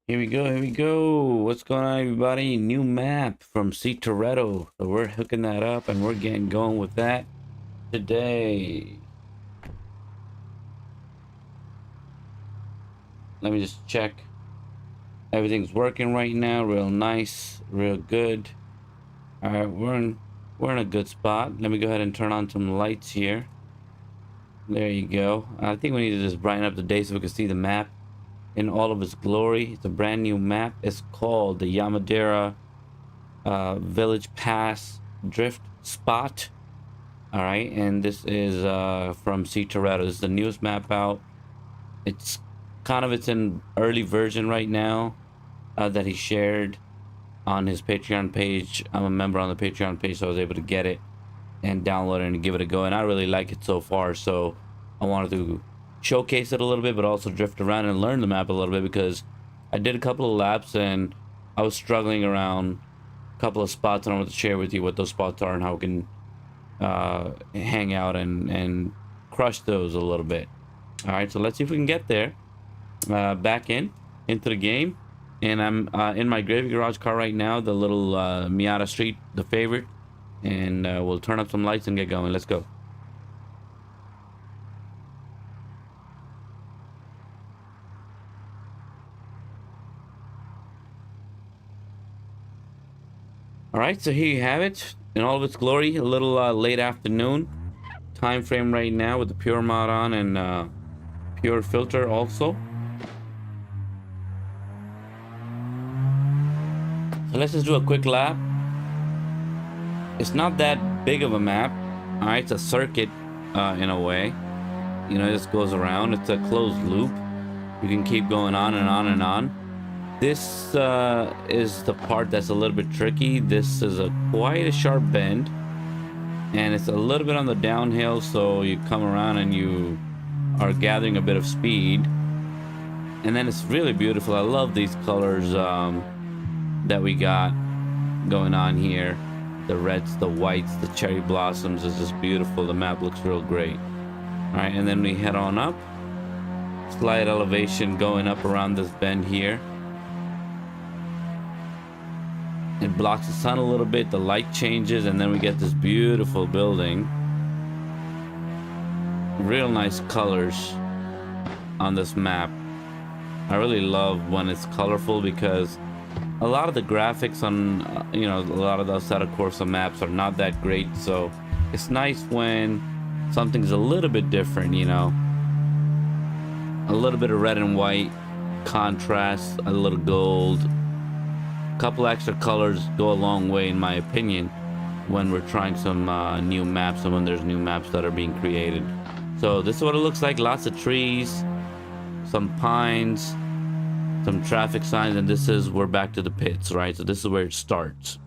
Here we go, here we go. What's going on, everybody? New map from CToretto. So we're hooking that up and we're getting going with that today. Let me just check. Everything's working right now, real nice, real good. All right, we're in a good spot. Let me go ahead and turn on some lights here. There you go. I think we need to just brighten up the day so we can see the map in all of its glory. It's a brand new map. It's called the YAMADERA Village Pass Drift Spot. All right, and this is from CToretto. This is the newest map out. It's in early version right now that he shared on his Patreon page. I'm a member on the Patreon page, so I was able to get it and download it and give it a go, and I really like it so far. So I wanted to showcase it a little bit, but also drift around and learn the map a little bit, because I did a couple of laps and I was struggling around a couple of spots, and I want to share with you what those spots are and how we can hang out and crush those a little bit. All right, so let's see if we can get there. Back into the game, and I'm in my Gravy Garage car right now, the little Miata Street, the favorite, and we'll turn up some lights and get going. Let's go. All right, so here you have it in all of its glory. A little late afternoon time frame right now with the pure mod on and pure filter also. So let's just do a quick lap. It's not that big of a map. All right, it's a circuit in a way. You know, it just goes around. It's a closed loop. You can keep going on and on and on. This is the part that's a little bit tricky. This is quite a sharp bend, and it's a little bit on the downhill, so you come around and you are gathering a bit of speed. And then it's really beautiful. I love these colors that we got going on here. The reds, the whites, the cherry blossoms is just beautiful. The map looks real great. All right, and then we head on up. Slight elevation going up around this bend here. It blocks the sun a little bit, the light changes, and then we get this beautiful building. Real nice colors on this map. I really love when it's colorful, because a lot of the graphics on you know, a lot of the Assetto Corsa maps are not that great, so it's nice when something's a little bit different, you know. A little bit of red and white contrast, a little gold. Couple extra colors go a long way, in my opinion, when we're trying some new maps and when there's new maps that are being created. So this is what it looks like. Lots of trees, some pines, some traffic signs, and this is, we're back to the pits, right? So this is where it starts.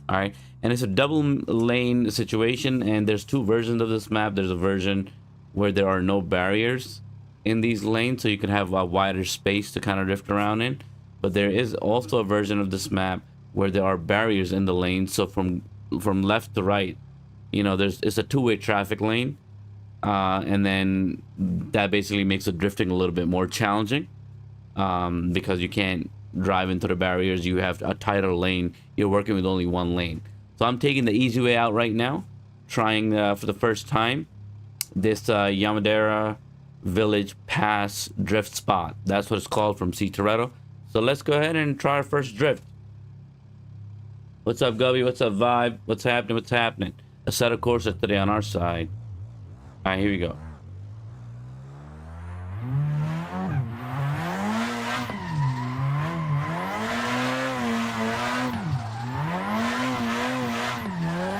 All right, and it's a double lane situation, and there's two versions of this map. There's a version where there are no barriers in these lanes, so you can have a wider space to kind of drift around in. But there is also a version of this map where there are barriers in the lane. So from left to right, you know, it's a two-way traffic lane, and then that basically makes the drifting a little bit more challenging, because you can't drive into the barriers. You have a tighter lane. You're working with only one lane. So I'm taking the easy way out right now, trying for the first time this YAMADERA Village Pass Drift Spot. That's what it's called, from CToretto. So let's go ahead and try our first drift. What's up, Gubby? What's up, Vibe? What's happening? What's happening? Assetto Corsa today on our side. All right, here we go.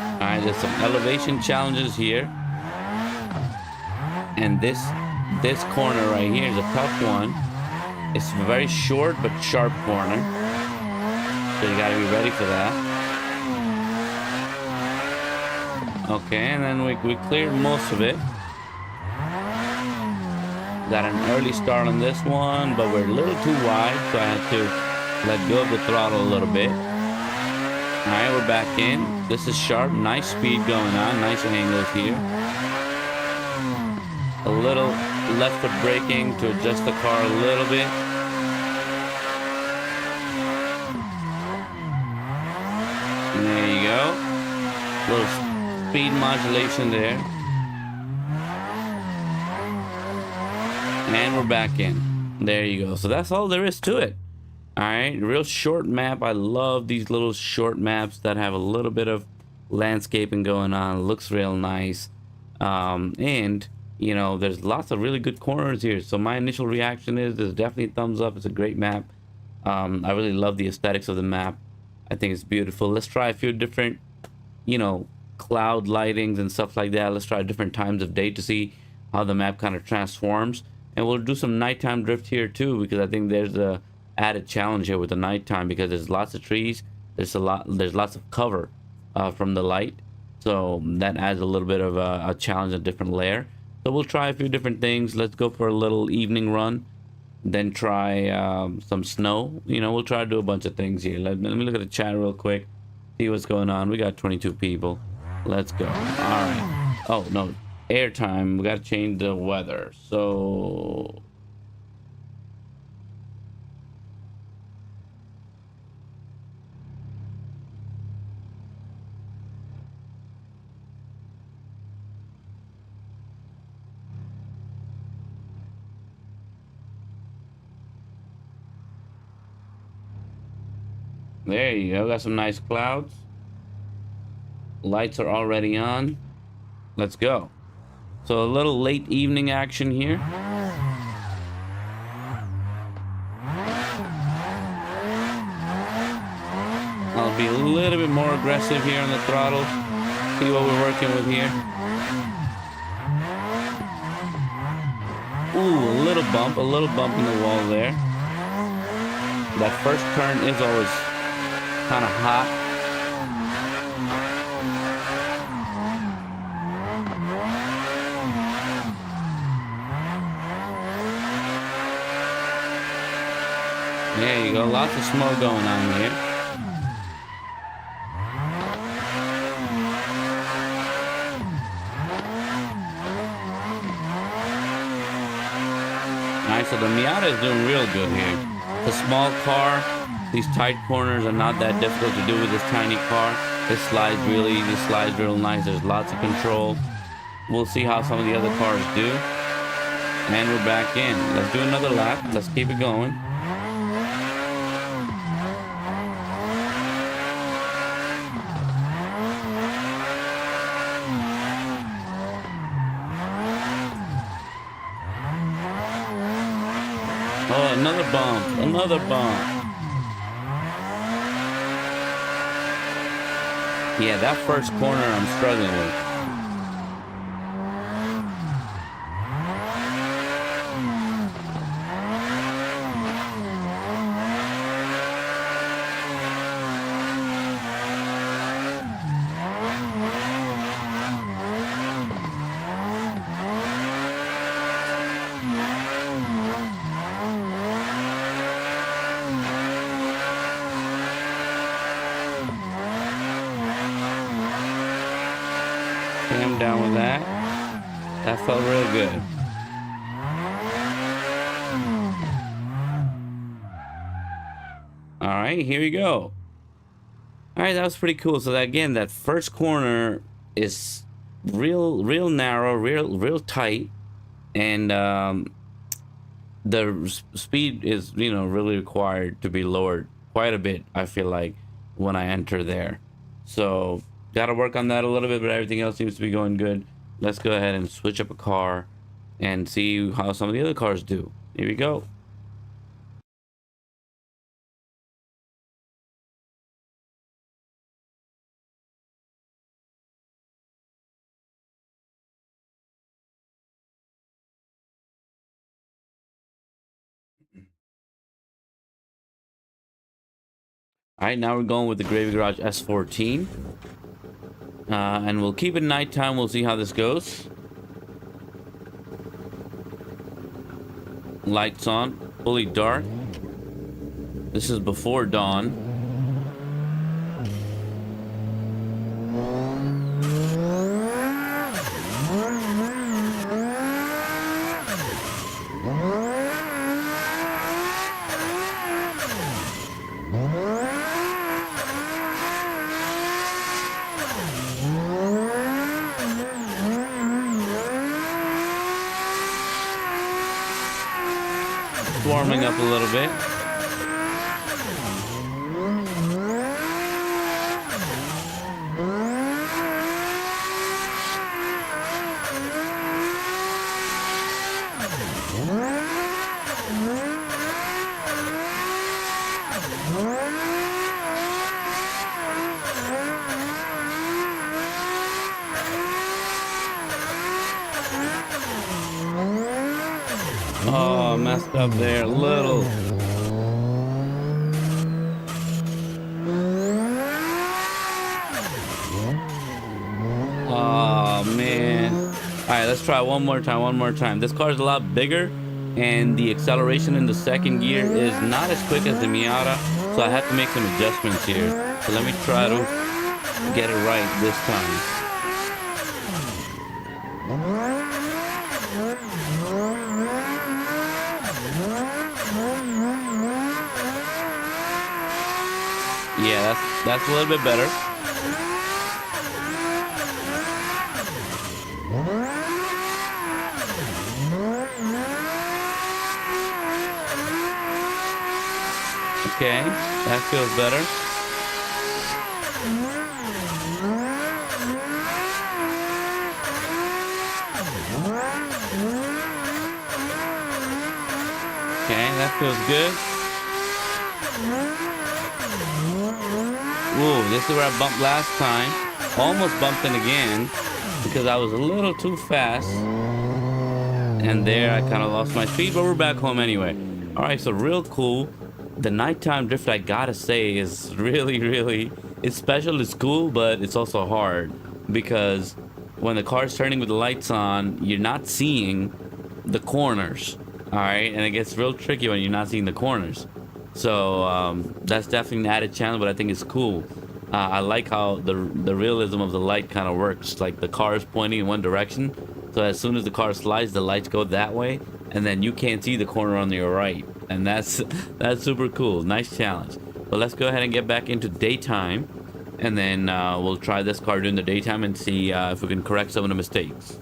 All right, there's some elevation challenges here. And this corner right here is a tough one. It's a very short but sharp corner, so you gotta be ready for that. Okay, and then we cleared most of it. Got an early start on this one, but we're a little too wide, so I had to let go of the throttle a little bit. All right, we're back in. This is sharp, nice speed going on, nice angles here. A little left of braking to adjust the car a little bit. Little speed modulation there. And we're back in. There you go. So that's all there is to it. All right, real short map. I love these little short maps that have a little bit of landscaping going on. It looks real nice. And you know, there's lots of really good corners here. So my initial reaction is there's definitely a thumbs up. It's a great map. I really love the aesthetics of the map. I think it's beautiful. Let's try a few different, you know, cloud lightings and stuff like that. Let's try different times of day to see how the map kind of transforms. And we'll do some nighttime drift here too, because I think there's a added challenge here with the nighttime, because there's lots of trees, there's lots of cover from the light, so that adds a little bit of a challenge, a different layer. So we'll try a few different things. Let's go for a little evening run, then try some snow. You know, we'll try to do a bunch of things here. Let me look at the chat real quick, see what's going on. We got 22 people. Let's go. All right. Oh no, airtime. We got to change the weather. So there you go. Got some nice clouds. Lights are already on. Let's go. So a little late evening action here. I'll be a little bit more aggressive here on the throttle. See what we're working with here. Ooh, a little bump in the wall there. That first turn is always kind of hot. There you go, lots of smoke going on here. Alright, so the Miata is doing real good here. It's a small car. These tight corners are not that difficult to do with this tiny car. This slides real nice. There's lots of control. We'll see how some of the other cars do. And we're back in. Let's do another lap. Let's keep it going. Oh, another bump. Yeah, that first corner I'm struggling with. I'm down with that. That felt real good. All right, here we go. All right, that was pretty cool. So that, again, that first corner is real narrow, real tight, and the speed is, you know, really required to be lowered quite a bit, I feel like, when I enter there. So got to work on that a little bit, but everything else seems to be going good. Let's go ahead and switch up a car and see how some of the other cars do. Here we go. All right, now we're going with the Gravy Garage S14. And we'll keep it nighttime. We'll see how this goes. Lights on, fully dark. This is before dawn. Just warming up a little bit. Oh, messed up there a little. Oh, man. All right, let's try one more time. This car is a lot bigger, and the acceleration in the second gear is not as quick as the Miata, so I have to make some adjustments here. So let me try to get it right this time. Yeah, that's a little bit better. Okay, that feels better. Okay, that feels good. Whoa, this is where I bumped last time. Almost bumped in again because I was a little too fast. And there I kind of lost my speed, but we're back home anyway. All right, so real cool. The nighttime drift, I gotta say, is really, it's special, it's cool, but it's also hard because when the car's turning with the lights on, you're not seeing the corners. All right, and it gets real tricky when you're not seeing the corners. So that's definitely an added challenge, but I think it's cool. I like how the realism of the light kind of works. Like the car is pointing in one direction, so as soon as the car slides, the lights go that way, and then you can't see the corner on your right. And that's super cool. Nice challenge. But let's go ahead and get back into daytime, and then we'll try this car during the daytime and see if we can correct some of the mistakes.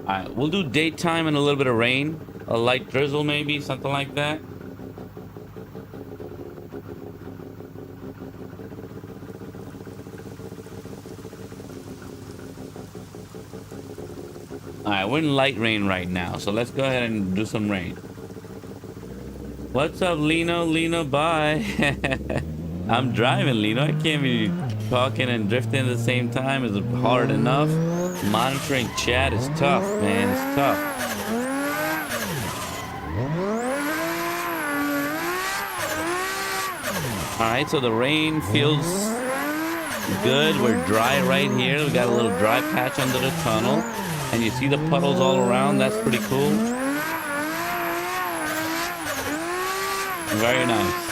Alright, we'll do daytime and a little bit of rain. A light drizzle maybe, something like that. Alright, we're in light rain right now, so let's go ahead and do some rain. What's up, Lino? Lino, bye. I'm driving, Lino. I can't be talking and drifting at the same time. Is it hard enough? Monitoring chat is tough, man. It's tough. Alright, so the rain feels good. We're dry right here. We got a little dry patch under the tunnel. And you see the puddles all around. That's pretty cool. Very nice.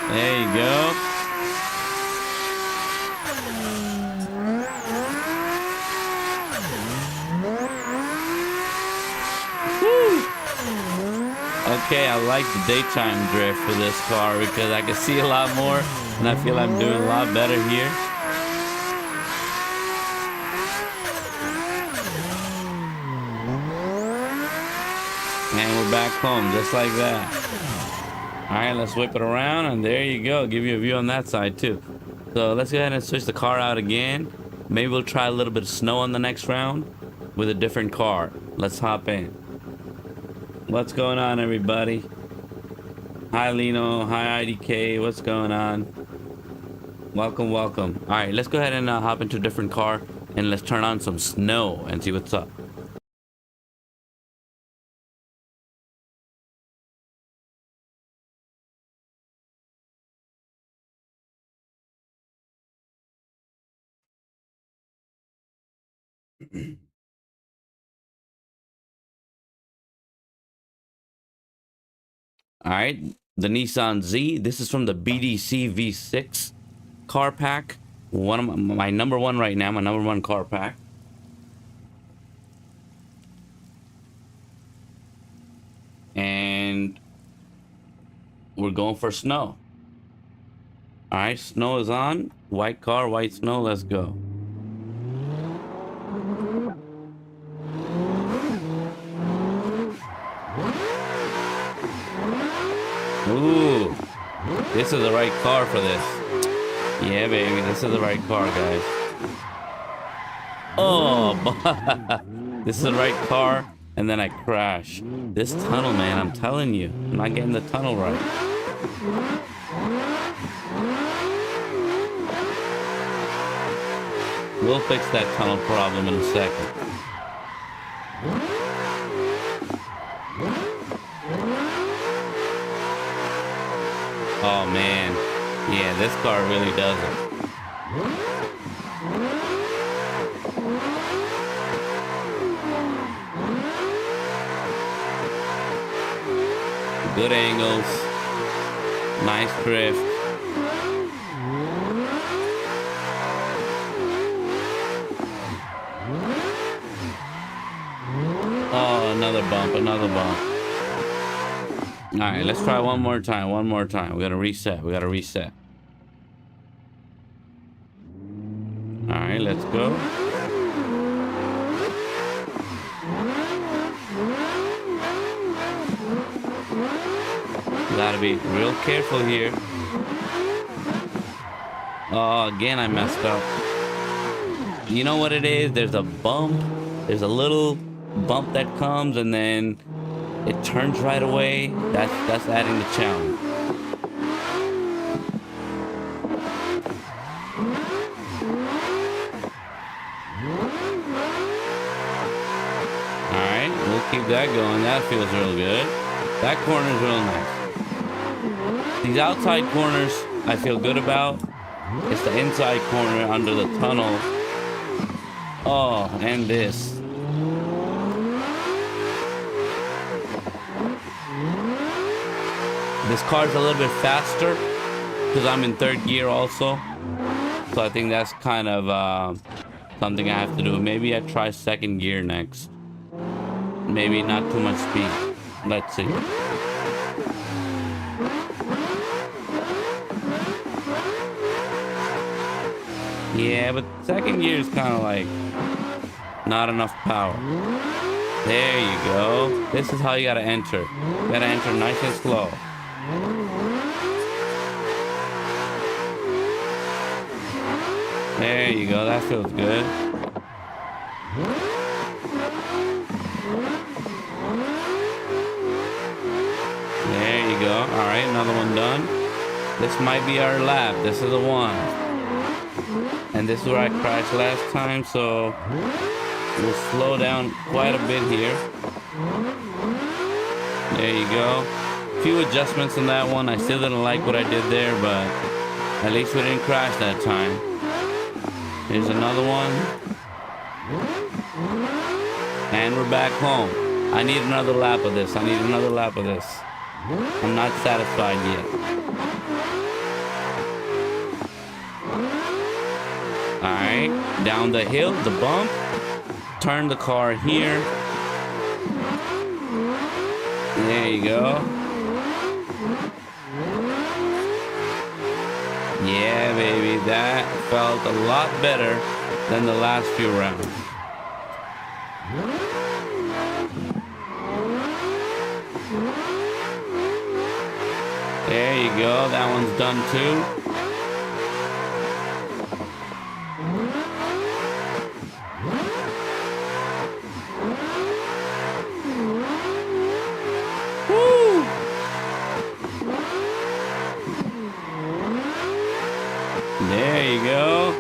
There you go. Woo. Okay, I like the daytime drift for this car because I can see a lot more, and I feel I'm doing a lot better here. And we're back home just like that. All right, let's whip it around, and there you go. Give you a view on that side too. So let's go ahead and switch the car out again. Maybe we'll try a little bit of snow on the next round with a different car. Let's hop in. What's going on, everybody? Hi, Lino. Hi, IDK. What's going on? Welcome, welcome. All right, let's go ahead and hop into a different car, and let's turn on some snow and see what's up. All right, the Nissan Z. This is from the BDC V6 car pack. One of my number one right now, my number one car pack. We're going for snow. All right, snow is on. White car, white snow. Let's go. Ooh, this is the right car for this. Yeah, baby, this is the right car, guys. Oh, this is the right car, and then I crash. This tunnel, man, I'm telling you, I'm not getting the tunnel right. We'll fix that tunnel problem in a second. Oh man, yeah, this car really does it. Good angles, nice drift. Oh, another bump, another bump. All right, let's try one more time, one more time. We gotta reset, we gotta reset. All right, let's go. Gotta be real careful here. Oh, again, I messed up. You know what it is? There's a bump. There's a little bump that comes and then it turns right away. That's adding the challenge. All right, we'll keep that going. That feels real good. That corner is real nice. These outside corners I feel good about. It's the inside corner under the tunnel. Oh, and this. This car's a little bit faster because I'm in third gear also. So I think that's kind of something I have to do. Maybe I try second gear next. Maybe not too much speed. Let's see. Yeah, but second gear is kind of like not enough power. There you go. This is how you gotta enter. You gotta enter nice and slow. There you go. That feels good. There you go. All right, another one done. This might be our lap. This is the one. And this is where I crashed last time, so we'll slow down quite a bit here. There you go. A few adjustments in that one. I still didn't like what I did there, but at least we didn't crash that time. Here's another one. And we're back home. I need another lap of this. I need another lap of this. I'm not satisfied yet. Alright, down the hill, the bump. Turn the car here. There you go. Yeah, baby, that felt a lot better than the last few rounds. There you go, that one's done too. There you go.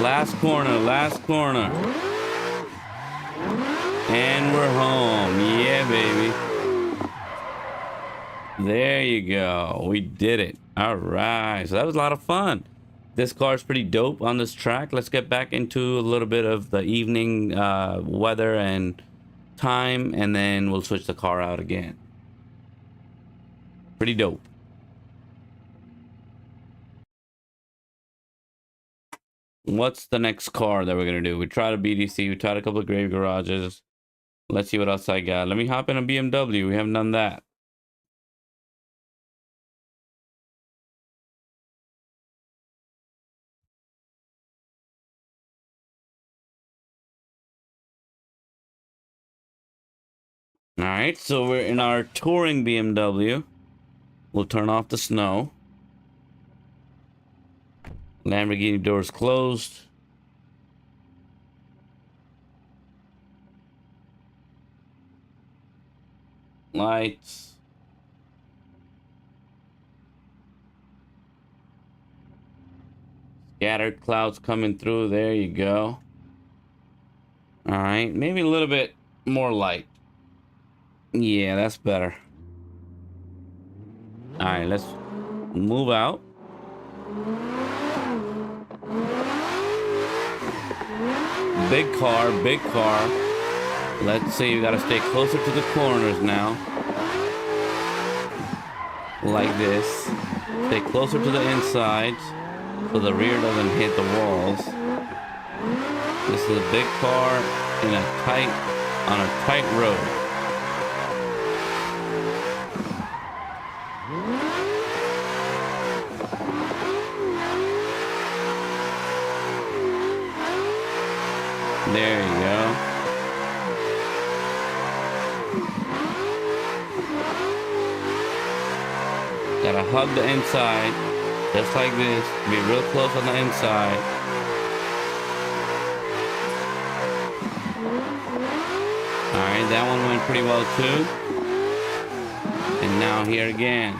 Last corner, last corner. And we're home. Yeah, baby. There you go. We did it. All right. So that was a lot of fun. This car is pretty dope on this track. Let's get back into a little bit of the evening weather and time, and then we'll switch the car out again. Pretty dope. What's the next car that we're gonna do? We tried a BDC, we tried a couple of Gravy Garages. Let's see what else I got. Let me hop in a BMW. We haven't done that. All right, so we're in our touring BMW. We'll turn off the snow. Lamborghini doors closed. Lights. Scattered clouds coming through. There you go. All right, maybe a little bit more light. Yeah, that's better. All right, let's move out. Big car, big car. Let's see, we gotta stay closer to the corners now. Like this. Stay closer to the inside so the rear doesn't hit the walls. This is a big car in a on a tight road. There you go. Gotta hug the inside, just like this. Be real close on the inside. Alright, that one went pretty well too. And now here again.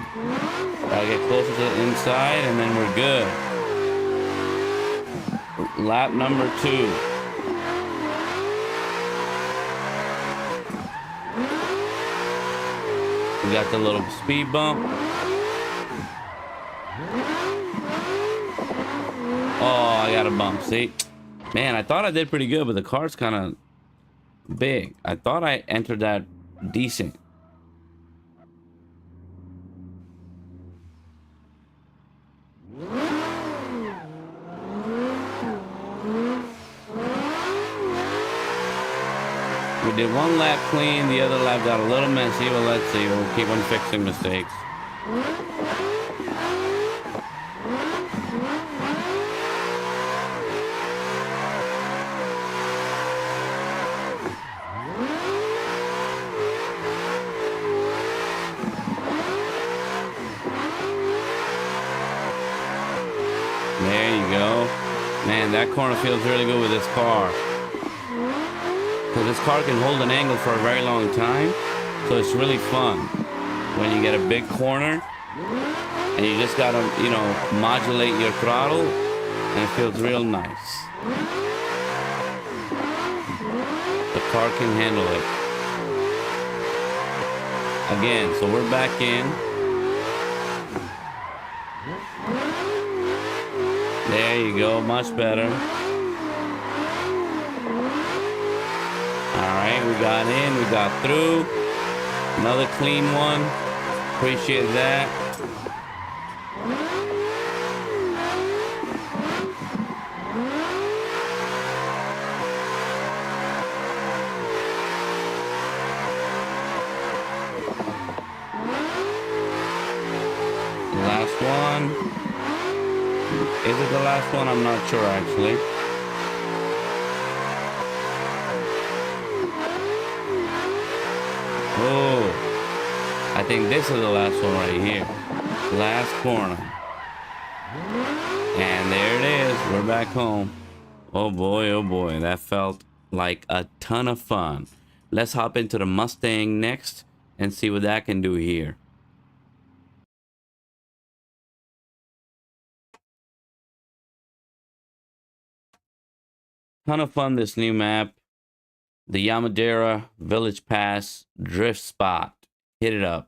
Gotta get closer to the inside and then we're good. Lap number 2. We got the little speed bump. Oh, I got a bump. See? Man, I thought I did pretty good, but the car's kind of big. I thought I entered that decent. We did one lap clean, the other lap got a little messy, but let's see, we'll keep on fixing mistakes. There you go. Man, that corner feels really good with this car. So this car can hold an angle for a very long time, so it's really fun when you get a big corner and you just gotta, you know, modulate your throttle and it feels real nice. The car can handle it. Again, so we're back in. There you go, much better. Alright, we got in, we got through. Another clean one. Appreciate that. Last one. Is it the last one? I'm not sure actually. Oh, I think this is the last one right here. Last corner. And there it is. We're back home. Oh boy, that felt like a ton of fun. Let's hop into the Mustang next and see what that can do here. Ton of fun, this new map. The YAMADERA Village Pass Drift Spot. Hit it up.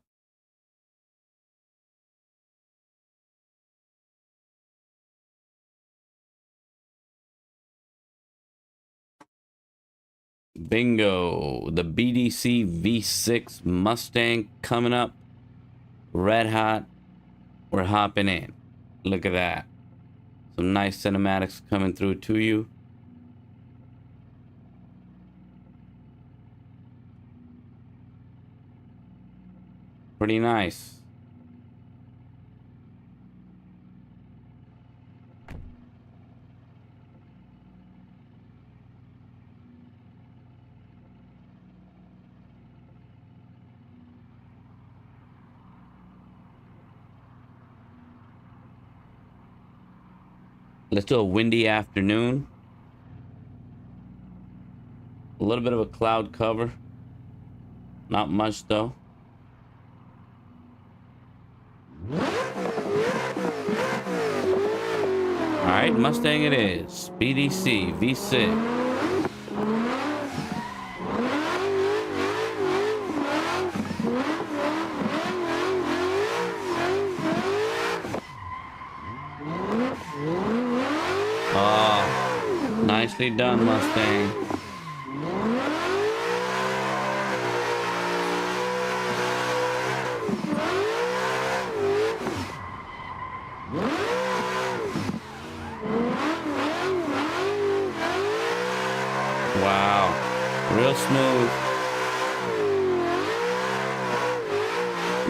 Bingo. The BDC V6 Mustang coming up. Red hot. We're hopping in. Look at that. Some nice cinematics coming through to you. Pretty nice. Let's do a windy afternoon. A little bit of a cloud cover. Not much though. Alright, Mustang it is. BDC V6. Oh, nicely done, Mustang. Wow, real smooth.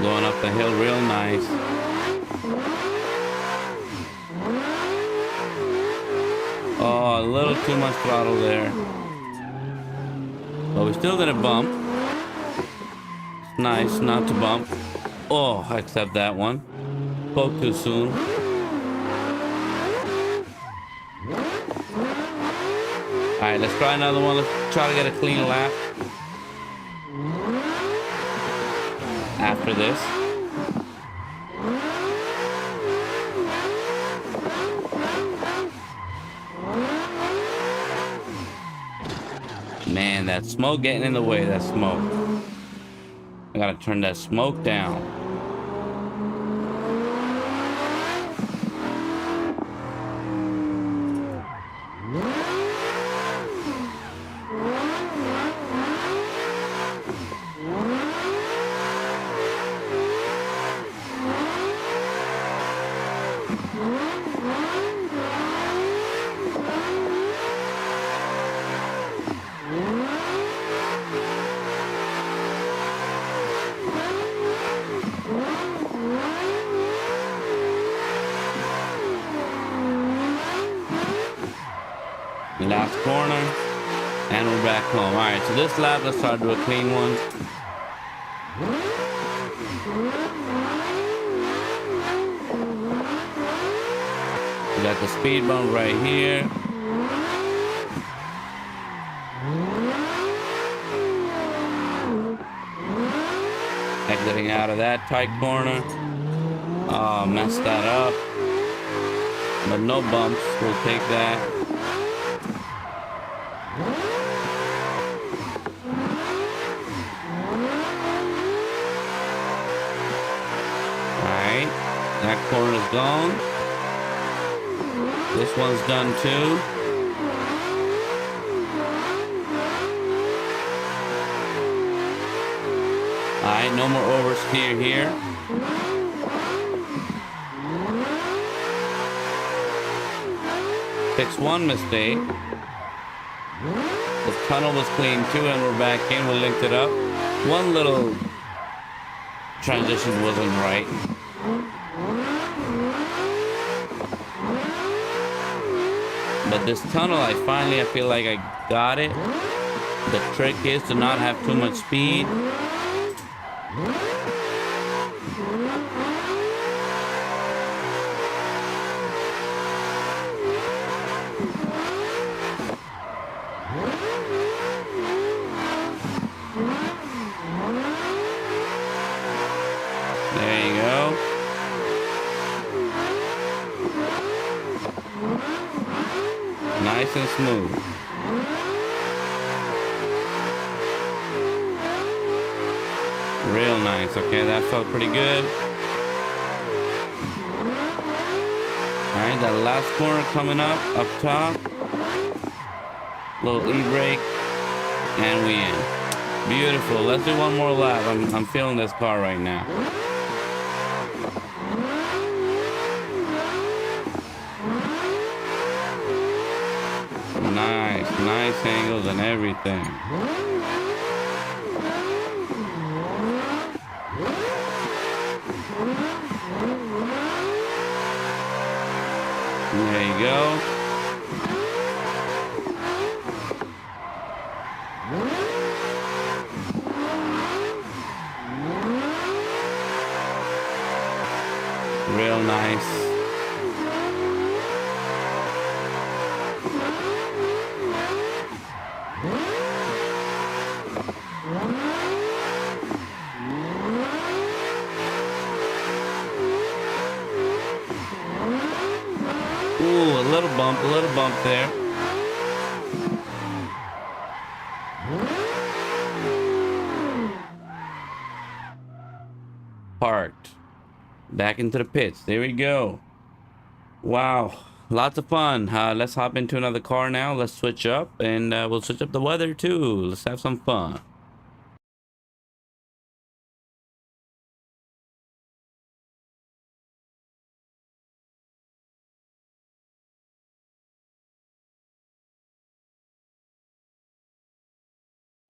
Going up the hill real nice. Oh, a little too much throttle there. But we still didn't bump. It's nice not to bump. Oh, I accept that one. Spoke too soon. Alright, let's try another one. Let's try to get a clean lap. After this. Man, that smoke getting in the way, that smoke. I gotta turn that smoke down. Last corner, and we're back home. All right, so this lap, let's try to do a clean one. We got the speed bump right here. Exiting out of that tight corner. Oh, messed that up. But no bumps, we'll take that. That corner's gone. This one's done too. Alright, no more oversteer here. Fix one mistake. The tunnel was clean too, and we're back in. We linked it up. One little transition wasn't right. But this tunnel, I feel like I got it. The trick is to not have too much speed. There you go. Nice and smooth. Real nice. Okay, that felt pretty good. Alright, that last corner coming up top. Little e-brake. And we in. Beautiful. Let's do one more lap. I'm feeling this car right now. Nice angles and everything. There you go. Real nice. little bump there. Parked. Back into the pits. There we go. Wow. Lots of fun. Let's hop into another car now. Let's switch up, and we'll switch up the weather too. Let's have some fun.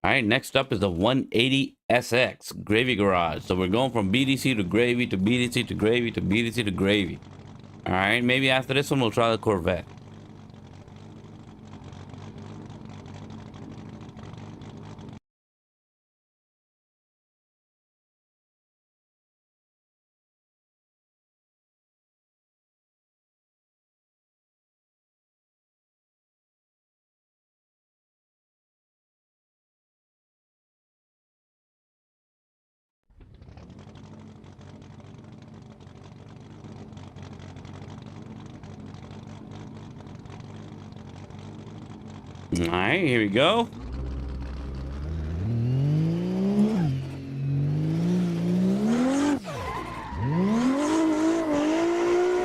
All right, next up is the 180 SX Gravy Garage. So we're going from BDC to Gravy to BDC to Gravy to BDC to Gravy. All right, maybe after this one we'll try the Corvette. All right, here we go.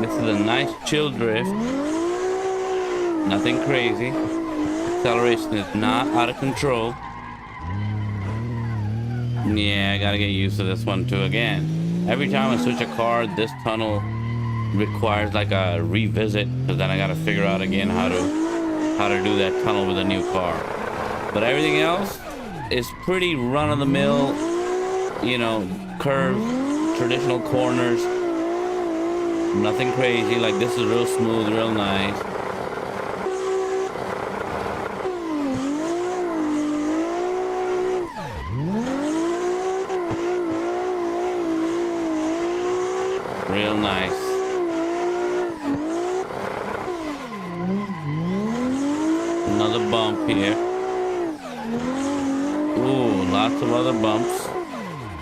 This is a nice chill drift. Nothing crazy. Acceleration is not out of control. Yeah, I gotta get used to this one too. Again, every time I switch a car, this tunnel requires like a revisit, because then I gotta figure out again how to do that tunnel with a new car. But everything else is pretty run-of-the-mill, you know, curves, traditional corners. Nothing crazy. Like, this is real smooth, real nice. Real nice. Another bump here. Ooh, lots of other bumps.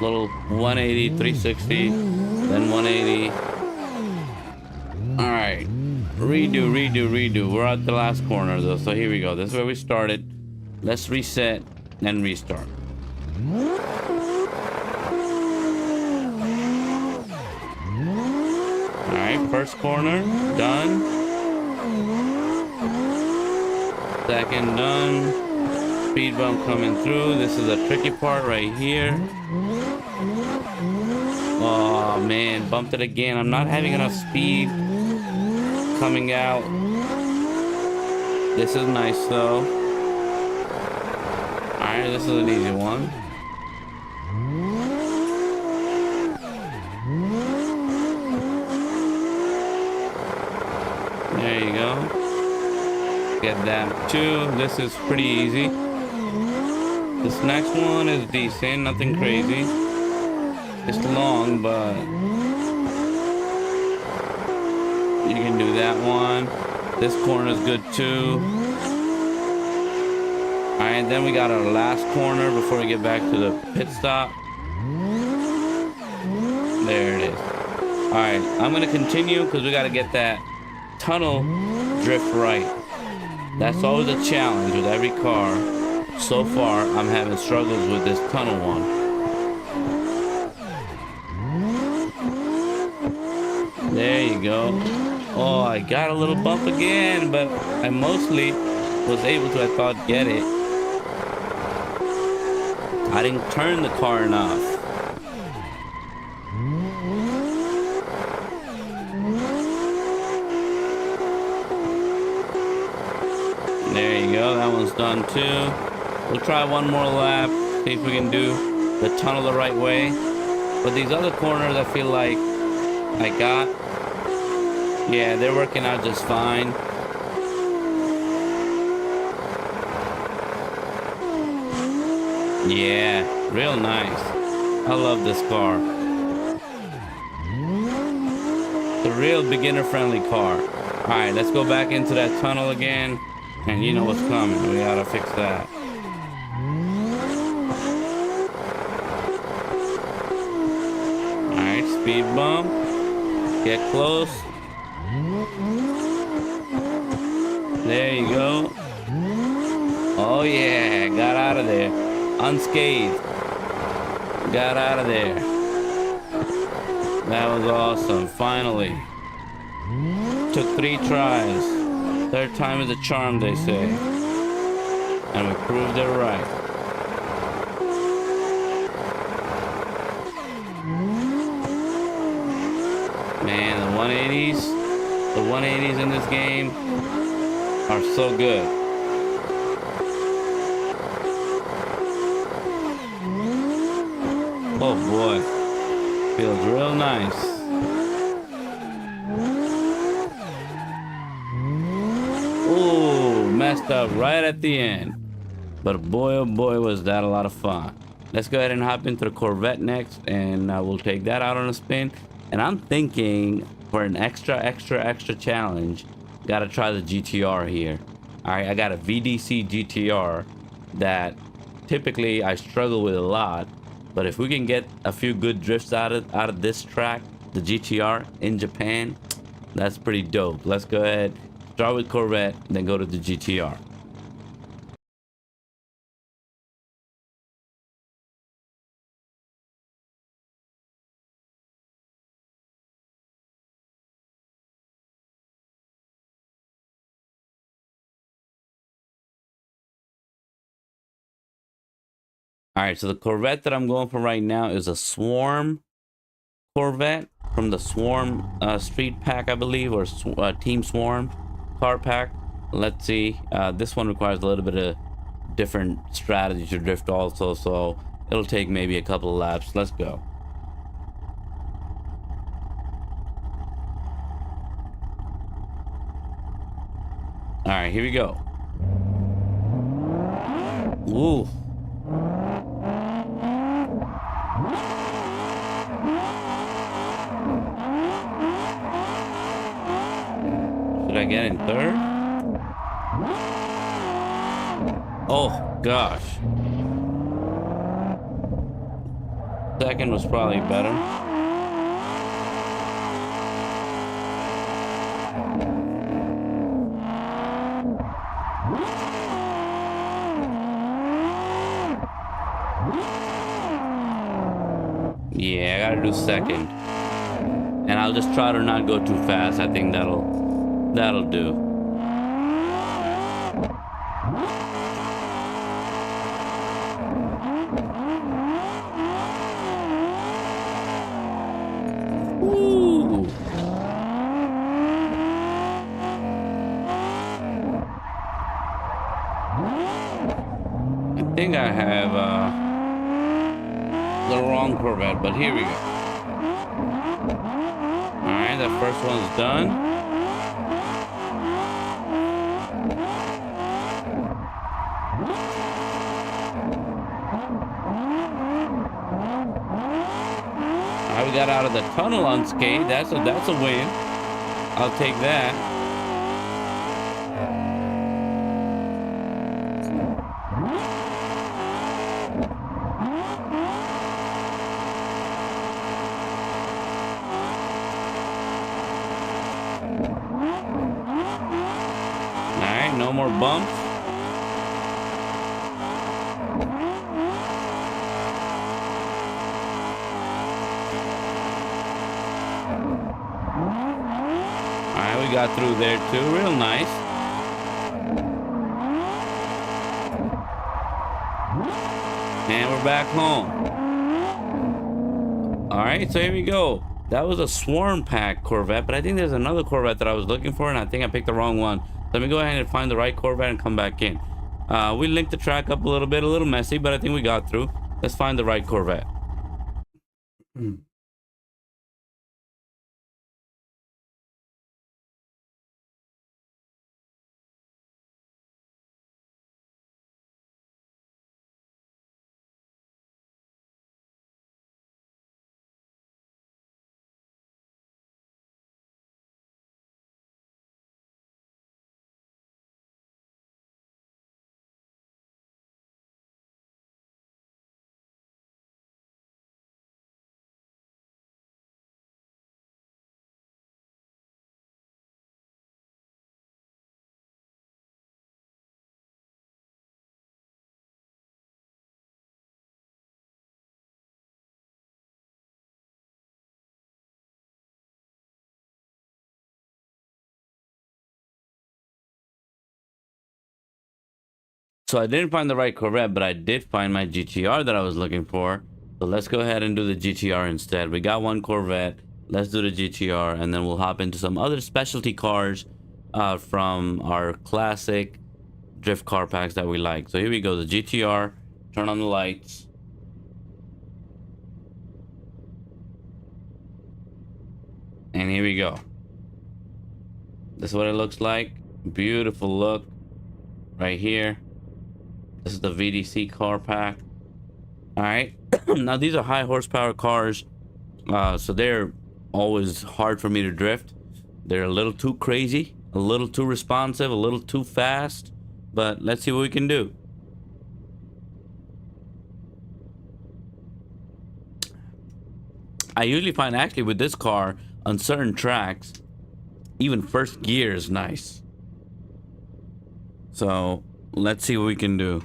Little 180, 360, then 180. All right, redo. We're at the last corner though, so here we go. This is where we started. Let's reset and restart. All right, first corner done. Second done. Speed bump coming through. This is a tricky part right here. Oh man, bumped it again. I'm not having enough speed coming out. This is nice though. Alright, this is an easy one. There you go. Get that too. This is pretty easy. This next one is decent, nothing crazy. It's long, but you can do that one. This corner is good too. All right, then we got our last corner before we get back to the pit stop. There it is. All right, I'm gonna continue because we gotta get that tunnel drift right. That's always a challenge with every car. So far, I'm having struggles with this tunnel one. There you go. Oh, I got a little bump again, but I mostly was able to, I thought, get it. I didn't turn the car enough. There you go, that one's done too. We'll try one more lap, see if we can do the tunnel the right way. But these other corners, I feel like I got. Yeah, they're working out just fine. Yeah, real nice. I love this car. It's a real beginner-friendly car. All right, let's go back into that tunnel again. And you know what's coming. We gotta fix that. Alright, speed bump. Get close. There you go. Oh yeah, got out of there. Unscathed. Got out of there. That was awesome. Finally. Took 3 tries. Third time is a charm, they say. And we proved it right. Man, the 180s. The 180s in this game are so good. Oh boy. Feels real nice. Ooh, messed up right at the end. But boy, oh boy, was that a lot of fun. Let's go ahead and hop into the Corvette next, and we'll take that out on a spin. And I'm thinking for an extra challenge, gotta try the GTR here. All right, I got a VDC GTR that typically I struggle with a lot, but if we can get a few good drifts out of this track, the GTR in Japan, that's pretty dope. Let's go ahead, start with Corvette, then go to the GTR. All right, so the Corvette that I'm going for right now is a Swarm Corvette from the Swarm Street Pack, I believe, or Team Swarm car pack. Let's see. This one requires a little bit of different strategy to drift also, so it'll take maybe a couple of laps. Let's go. All right, here we go. Ooh. Should I get in third? Oh gosh. Second was probably better. Yeah, I gotta do second. And I'll just try to not go too fast. I think that'll do. Ooh. I think I have the wrong Corvette, but here we go. Alright, the first one's done. Alright, we got out of the tunnel unscathed. That's a win. I'll take that. No more bumps. Alright, we got through there too. Real nice. And we're back home. Alright, so here we go. That was a Swarm Pack Corvette, but I think there's another Corvette that I was looking for, and I think I picked the wrong one. Let me go ahead and find the right Corvette and come back in. We linked the track up a little messy, but I think we got through. Let's find the right Corvette. So I didn't find the right Corvette, but I did find my GTR that I was looking for. So let's go ahead and do the GTR instead. We got one Corvette. Let's do the GTR, and then we'll hop into some other specialty cars from our classic drift car packs that we like. So here we go, the GTR. Turn on the lights. And here we go. This is what it looks like. Beautiful look right here. This is the VDC car pack. All right. Now these are high horsepower cars, so they're always hard for me to drift. They're a little too crazy, a little too responsive, a little too fast, but let's see what we can do. I usually find actually with this car on certain tracks, even first gear is nice. So let's see what we can do.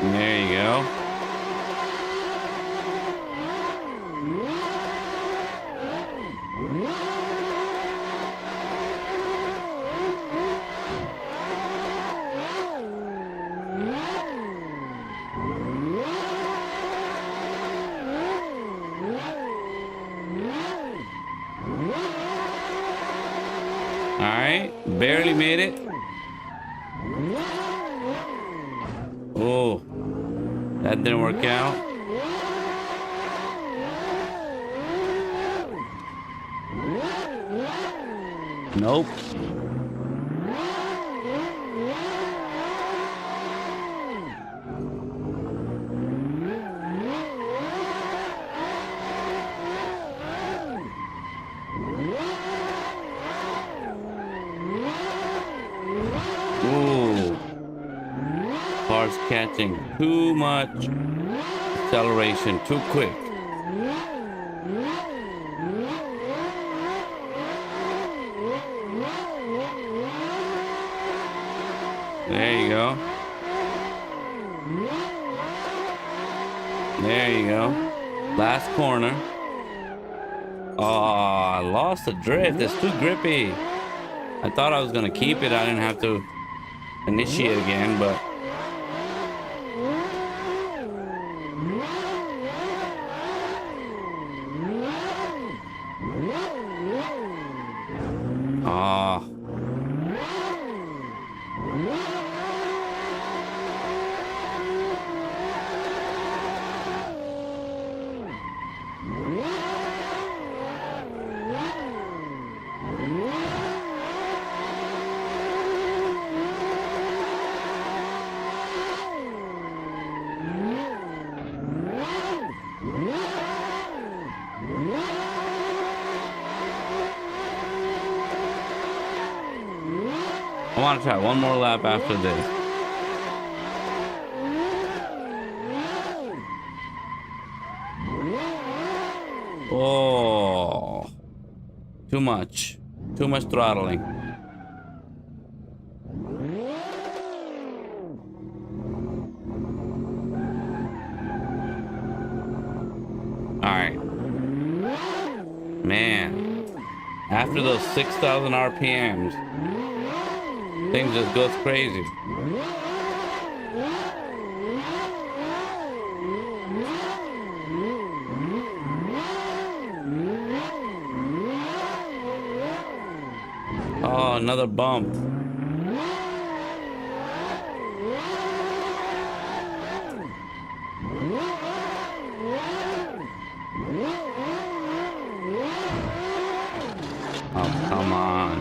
There you go. All right, barely made it. Oh, that didn't work out. Nope. Ooh. Car's catching too much acceleration too quick. There you go. There you go. Last corner. Oh, I lost the drift. It's too grippy. I thought I was gonna keep it. I didn't have to initiate again, but I want to try one more lap after this. Oh, too much throttling. All right, man, after those 6,000 RPMs, things just goes crazy. Oh, another bump. Oh, come on.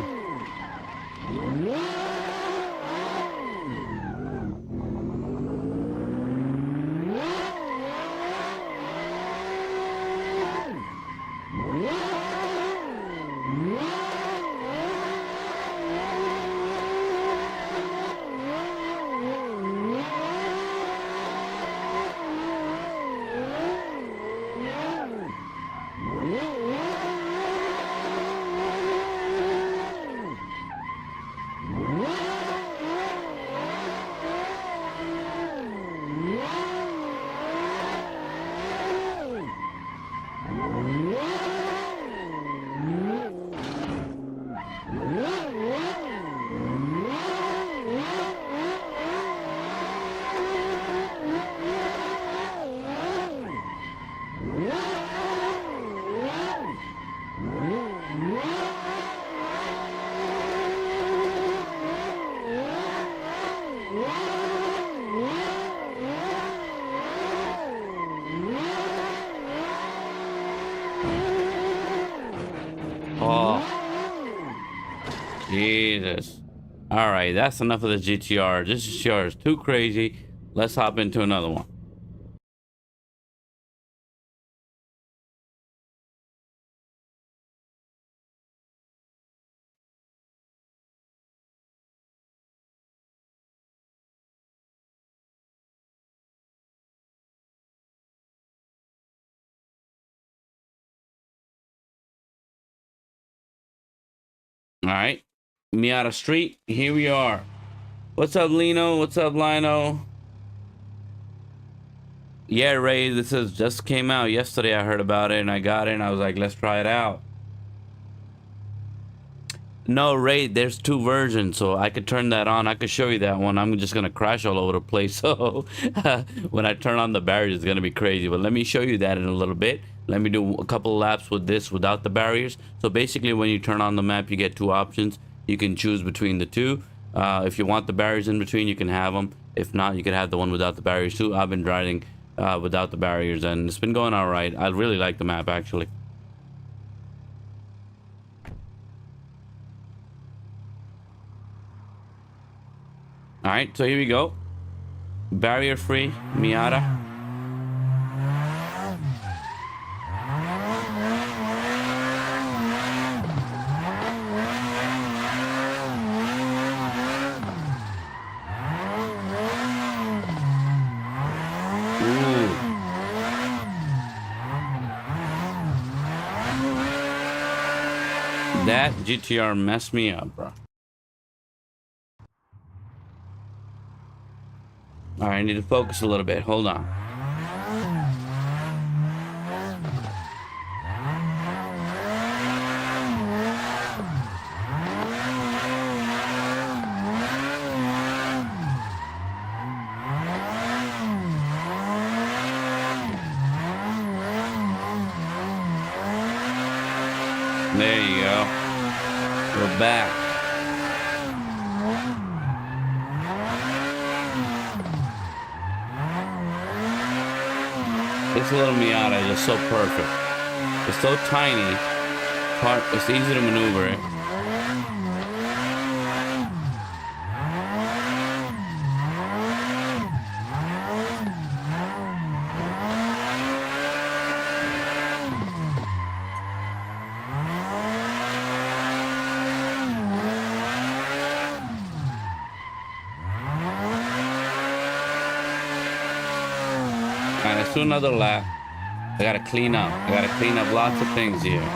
Jesus. All right, that's enough of the GTR. This GTR is too crazy. Let's hop into another one. All right, Miata Street. Here we are. What's up, Lino? What's up, Lino? Yeah, Ray, this is just came out yesterday. I heard about it and I got it and I was like, let's try it out. No, Ray, there's two versions, so I could turn that on. I could show you that one. I'm just gonna crash all over the place. So when I turn on the barriers, it's gonna be crazy. But let me show you that in a little bit. Let me do a couple laps with this without the barriers. So basically, when you turn on the map, you get two options. You can choose between the two. If you want the barriers in between, you can have them. If not, you could have the one without the barriers too. I've been driving without the barriers, and it's been going all right. I really like the map, actually. All right, so here we go. Barrier free Miata. That GTR messed me up, bro. All right, I need to focus a little bit. Hold on. There you go. We're back. This little Miata is just so perfect. It's so tiny. It's easy to maneuver it. Alright, let's do another lap. I gotta clean up. I gotta clean up lots of things here.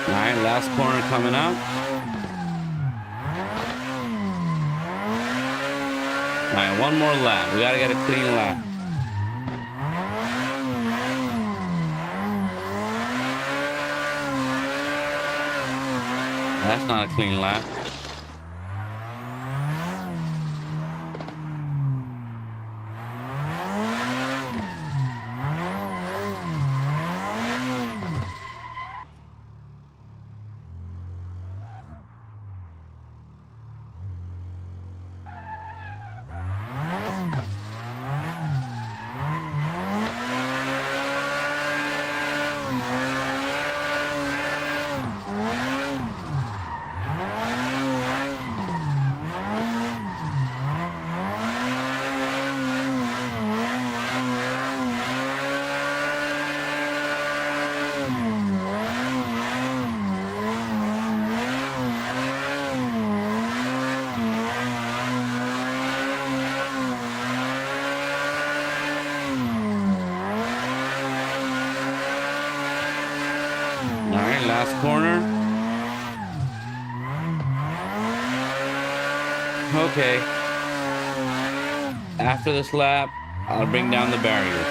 Alright, last corner coming up. Alright, one more lap. We gotta get a clean lap. That's not a clean lap. okay. After this lap, I'll bring down the barriers.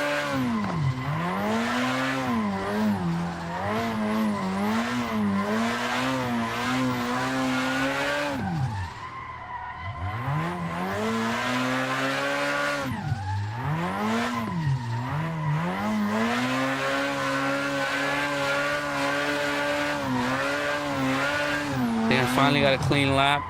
I think I finally got a clean lap.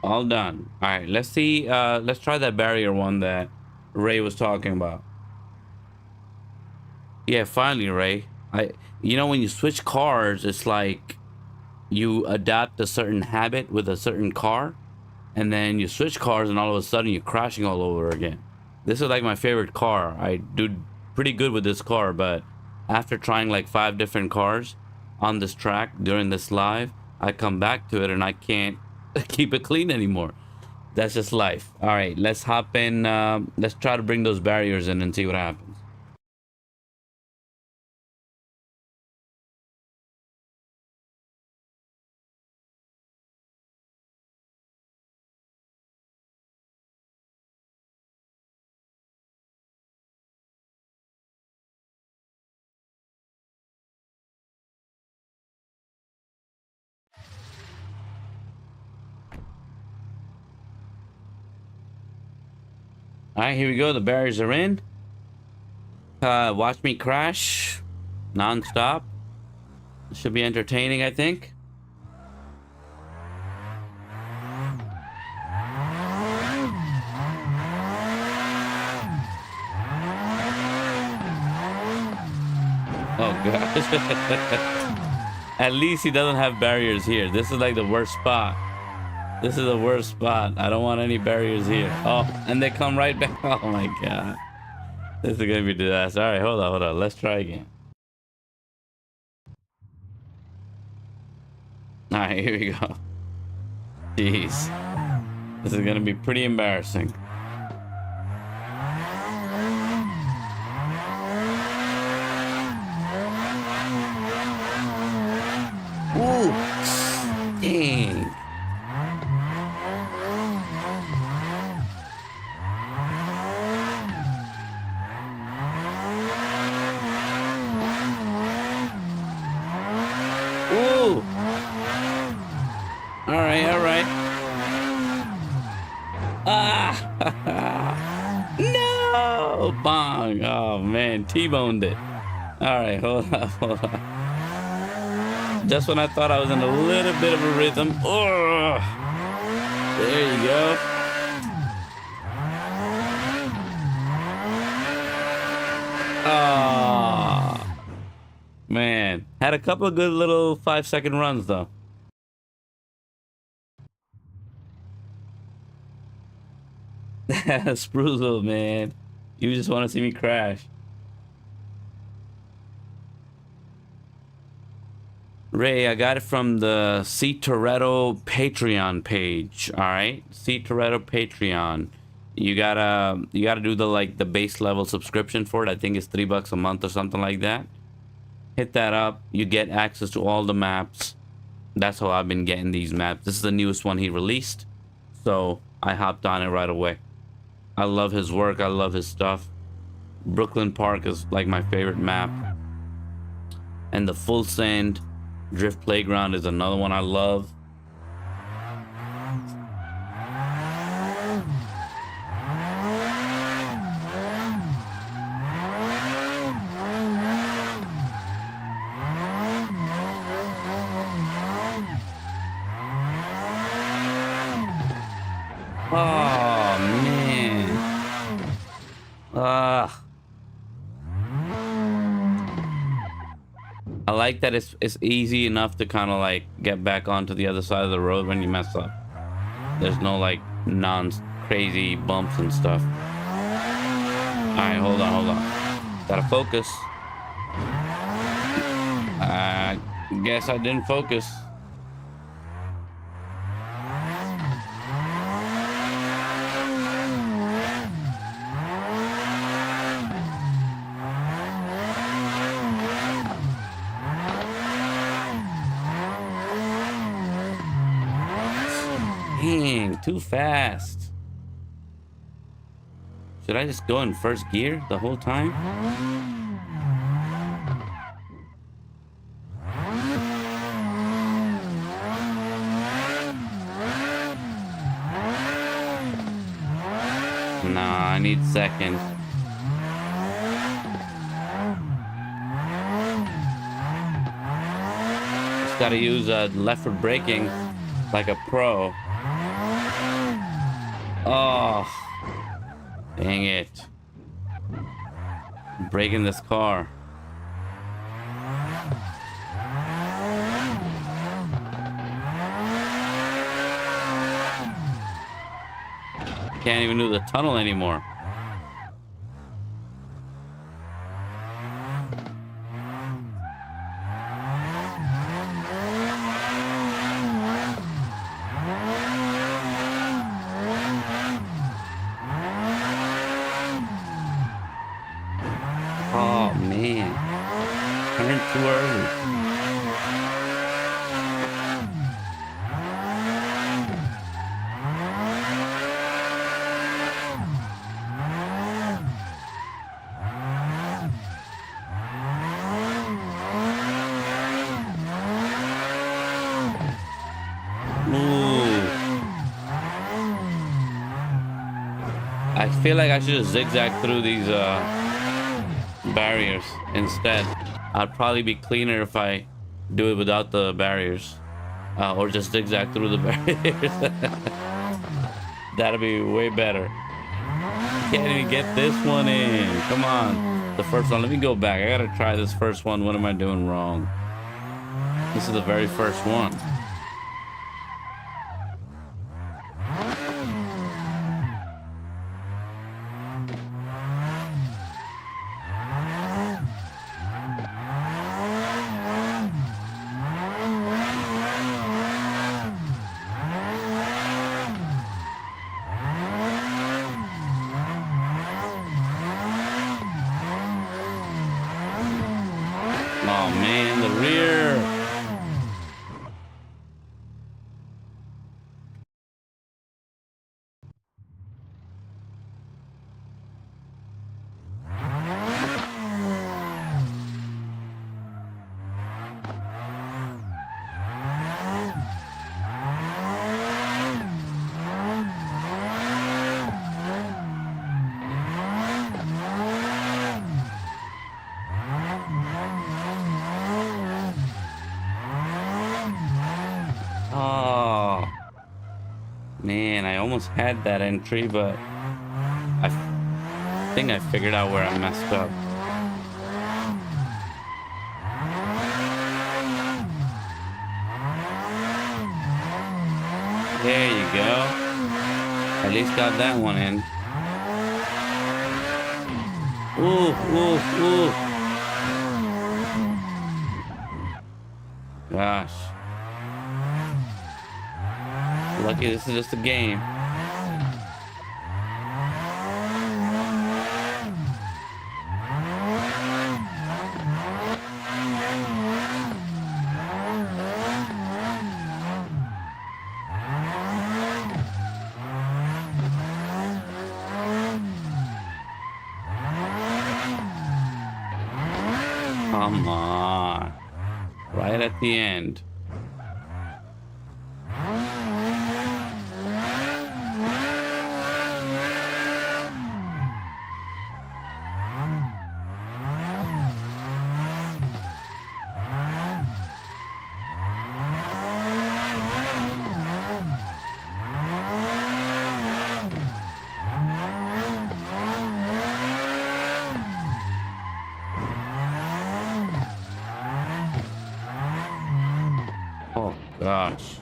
All done. All right, let's see. Let's try that barrier one that Ray was talking about. Yeah, finally, Ray. You know, when you switch cars, it's like you adapt a certain habit with a certain car, and then you switch cars, and all of a sudden you're crashing all over again. This is like my favorite car. I do pretty good with this car, but after trying like 5 different cars on this track during this live, I come back to it and I can't keep it clean anymore. That's just life. All right, let's hop in. Let's try to bring those barriers in and see what happens. All right, here we go. The barriers are in. Watch me crash non-stop. Should be entertaining, I think. Oh gosh. At least he doesn't have barriers here. This is like the worst spot. This is the worst spot. I don't want any barriers here. Oh, and they come right back. Oh my god. This is gonna be a disaster. All right, hold on. Let's try again. All right, here we go. Jeez. This is gonna be pretty embarrassing. Ooh. Dang. All right. Ah! No! Bong! Oh man, T-boned it. All right, hold on. Just when I thought I was in a little bit of a rhythm. Oh! There you go. Oh! Man, had a couple of good little 5-second runs though. Spruzel, man. You just want to see me crash. Ray, I got it from the CToretto Patreon page. All right, CToretto Patreon. You gotta do the base level subscription for it. I think it's $3 a month or something like that. Hit that up. You get access to all the maps. That's how I've been getting these maps. This is the newest one he released, so I hopped on it right away. I love his work. I love his stuff. Brooklyn Park is like my favorite map. And the Full Send Drift Playground is another one I love. Oh, man. I like that it's easy enough to kind of like get back onto the other side of the road when you mess up. There's no like crazy bumps and stuff. All right, hold on. Gotta focus. I guess I didn't focus. Dang, too fast. Should I just go in first gear the whole time? Nah, I need second. Just gotta use left foot braking like a pro. Oh, dang it. I'm breaking this car. Can't even do the tunnel anymore. Oh man, turned too early. I feel like I should just zigzag through these barriers instead. I'd probably be cleaner if I do it without the barriers, or just zigzag through the barriers. That'd be way better. Can't even get this one in. Come on, the first one. Let me go back. I gotta try this first one. What am I doing wrong? This is the very first one. Oh man, the rear. Oh man, I almost had that entry, but I think I figured out where I messed up. There you go. At least got that one in. Ooh. Gosh. Lucky this is just a game. Come on. Right at the end. gosh.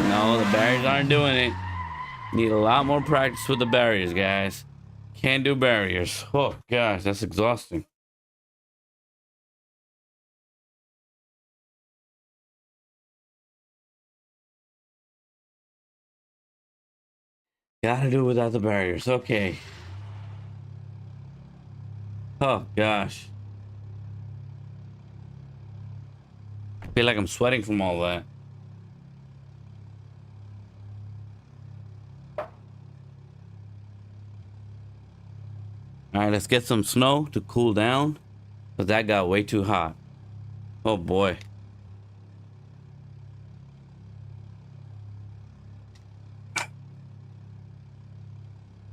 No, the barriers aren't doing it. Need a lot more practice with the barriers, guys. Can't do barriers. Oh, gosh, that's exhausting. Gotta do without the barriers. Okay. Oh, gosh. I feel like I'm sweating from all that. All right, let's get some snow to cool down, but that got way too hot. Oh boy.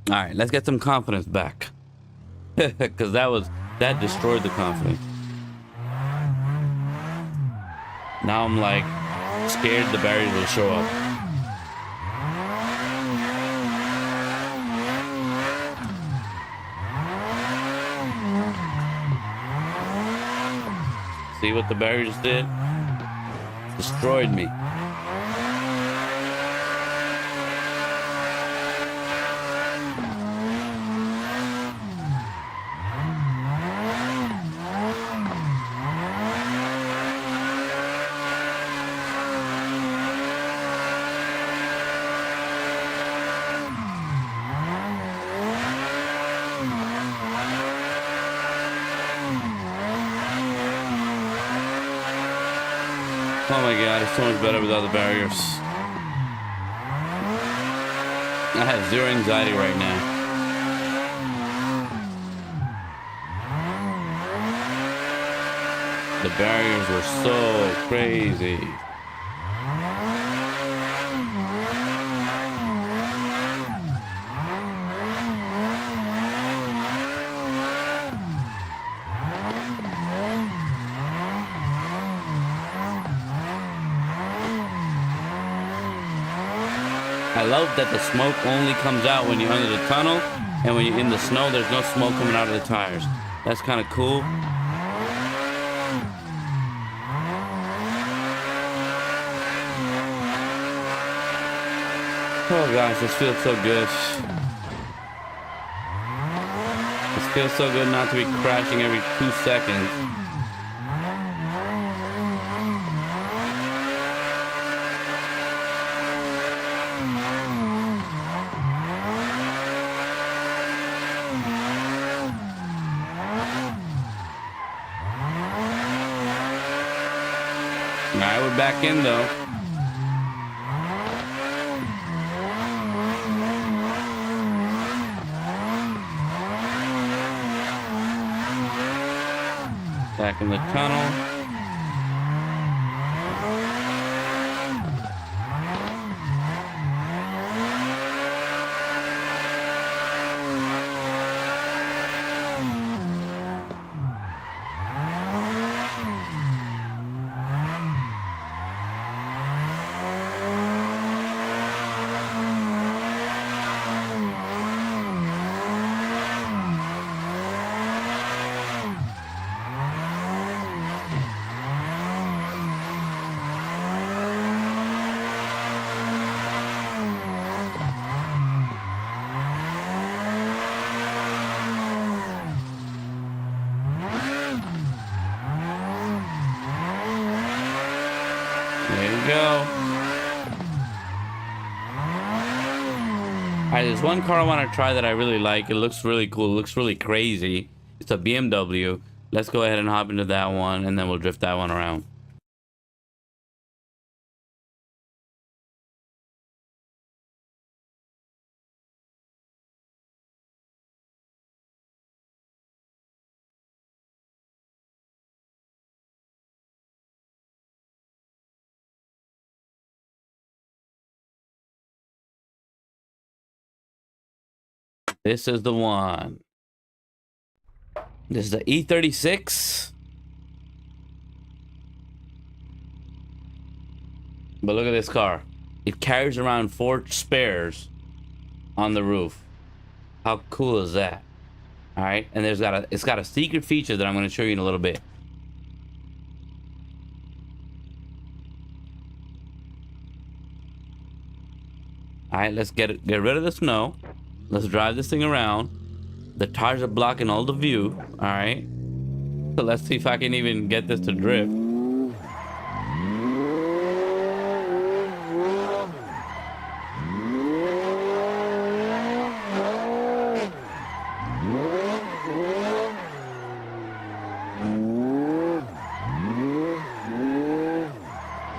All right, let's get some confidence back. Because that destroyed the confidence. Now I'm like scared the barriers will show up. See what the barriers did? Destroyed me. Oh my god, it's so much better without the barriers. I have zero anxiety right now. The barriers were so crazy. I love that the smoke only comes out when you're under the tunnel, and when you're in the snow, there's no smoke coming out of the tires. That's kind of cool. Oh gosh, this feels so good. This feels so good not to be crashing every 2 seconds. Alright, we're back in though. Back in the tunnel. go. All right, there's one car I want to try that I really like. It looks really cool. It looks really crazy. It's a BMW. Let's go ahead and hop into that one, and then we'll drift that one around. This is the one. This is the E36. But look at this car. It carries around 4 spares on the roof. How cool is that? All right, and it's got a secret feature that I'm going to show you in a little bit. All right, let's get rid of the snow. Let's drive this thing around. The tires are blocking all the view. All right. So let's see if I can even get this to drift.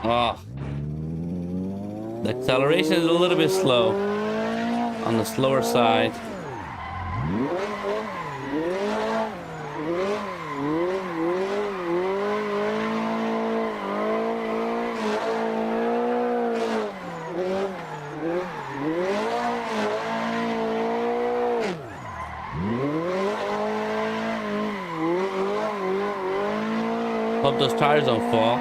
Oh. The acceleration is a little bit slow. On the slower side. Hope those tires don't fall.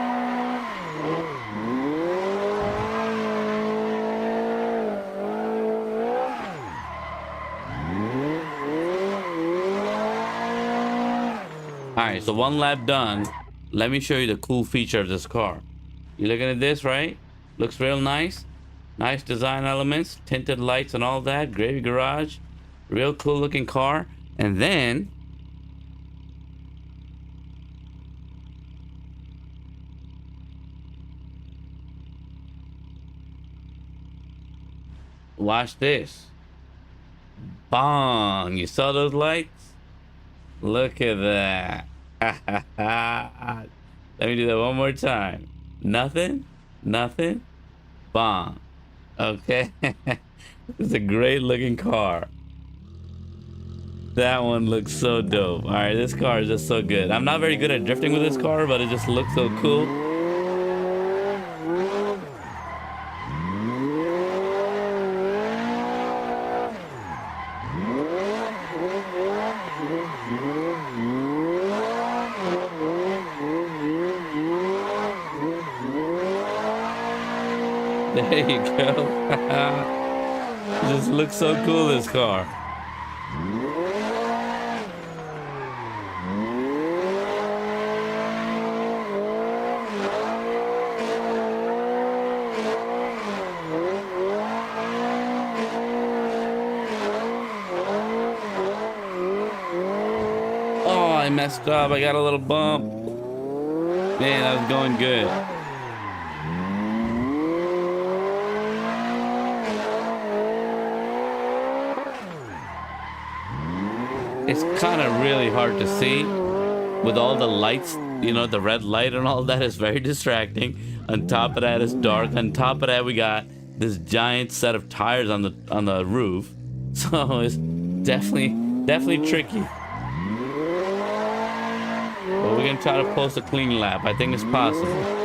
Alright, so one lap done. Let me show you the cool feature of this car. You're looking at this, right? Looks real nice. Nice design elements, tinted lights and all that. Gravy Garage. Real cool looking car. And then watch this. Bong! You saw those lights? Look at that. Let me do that one more time. Nothing? Nothing? Bong. Okay. It's a great looking car. That one looks so dope. Alright, this car is just so good. I'm not very good at drifting with this car, but it just looks so cool. There you go. It just looks so cool, this car. Oh, I messed up. I got a little bump. Man, I was going good. It's kind of really hard to see with all the lights, you know, the red light and all that is very distracting. On top of that, it's dark. On top of that, we got this giant set of tires on the roof. So it's definitely tricky. But we're gonna try to post a clean lap. I think it's possible.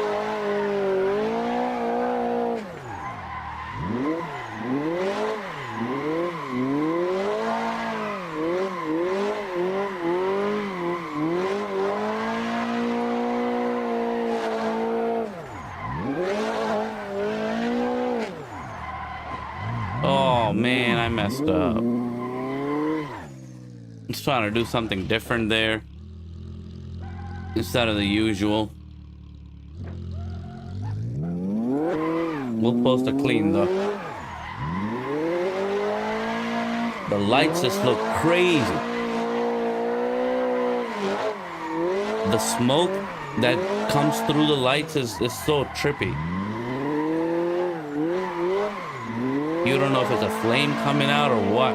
Oh man, I messed up. I'm just trying to do something different there instead of the usual. We'll post a clean though. The lights just look crazy. The smoke that comes through the lights is so trippy. You don't know if it's a flame coming out or what.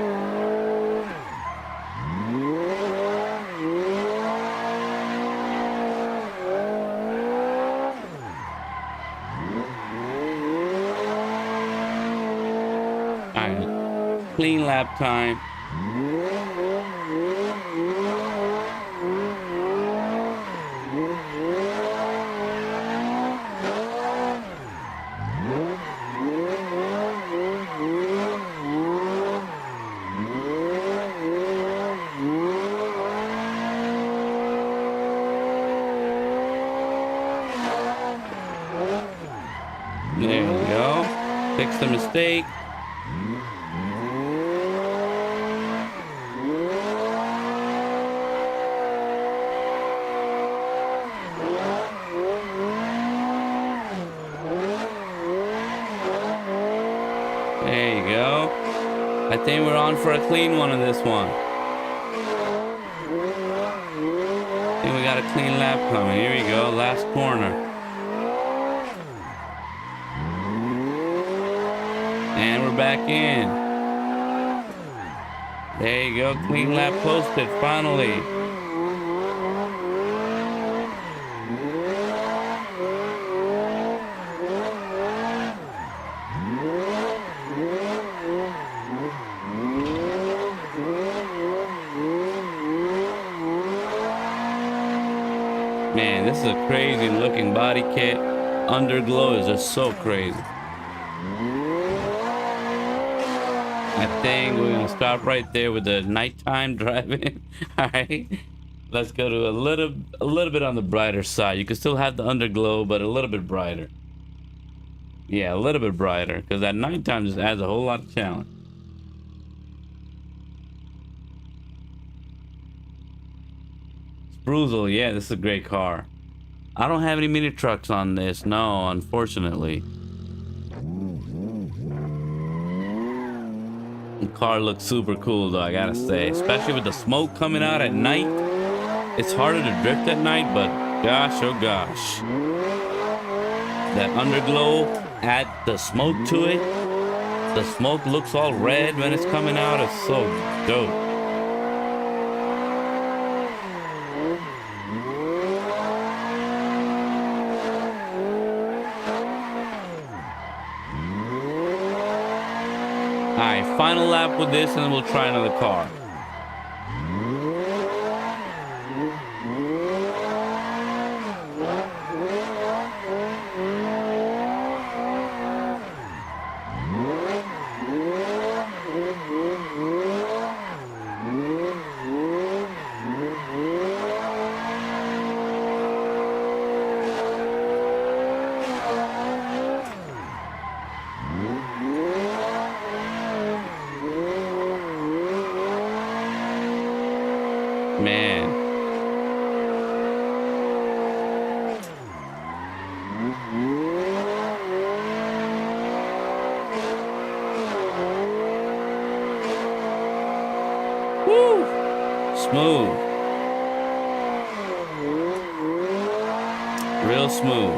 All right, clean lap time. There you go. Fix the mistake. There you go. I think we're on for a clean one on this one. I think we got a clean lap coming. Here we go. Last corner. And we're back in. There you go. Clean lap posted finally. Man, this is a crazy looking body kit. Underglow is just so crazy. I think we're gonna stop right there with the nighttime driving. All right, let's go to a little bit on the brighter side. You can still have the underglow, but a little bit brighter. Yeah, a little bit brighter, because at nighttime just adds a whole lot of challenge. Spruzel, yeah, this is a great car. I don't have any mini trucks on this, no, unfortunately. The car looks super cool though, I gotta say, especially with the smoke coming out at night. It's harder to drift at night, but gosh, oh gosh, that underglow, add the smoke to it. The smoke looks all red when it's coming out. It's so dope. All right, final lap with this and then we'll try another car. Man. Woo! Smooth. Real smooth.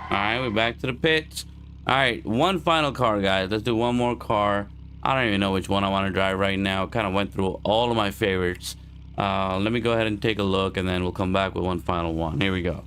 All right, we're back to the pits. All right, one final car, guys. Let's do one more car. I don't even know which one I want to drive right now. Kind of went through all of my favorites. Let me go ahead and take a look, and then we'll come back with one final one. Here we go.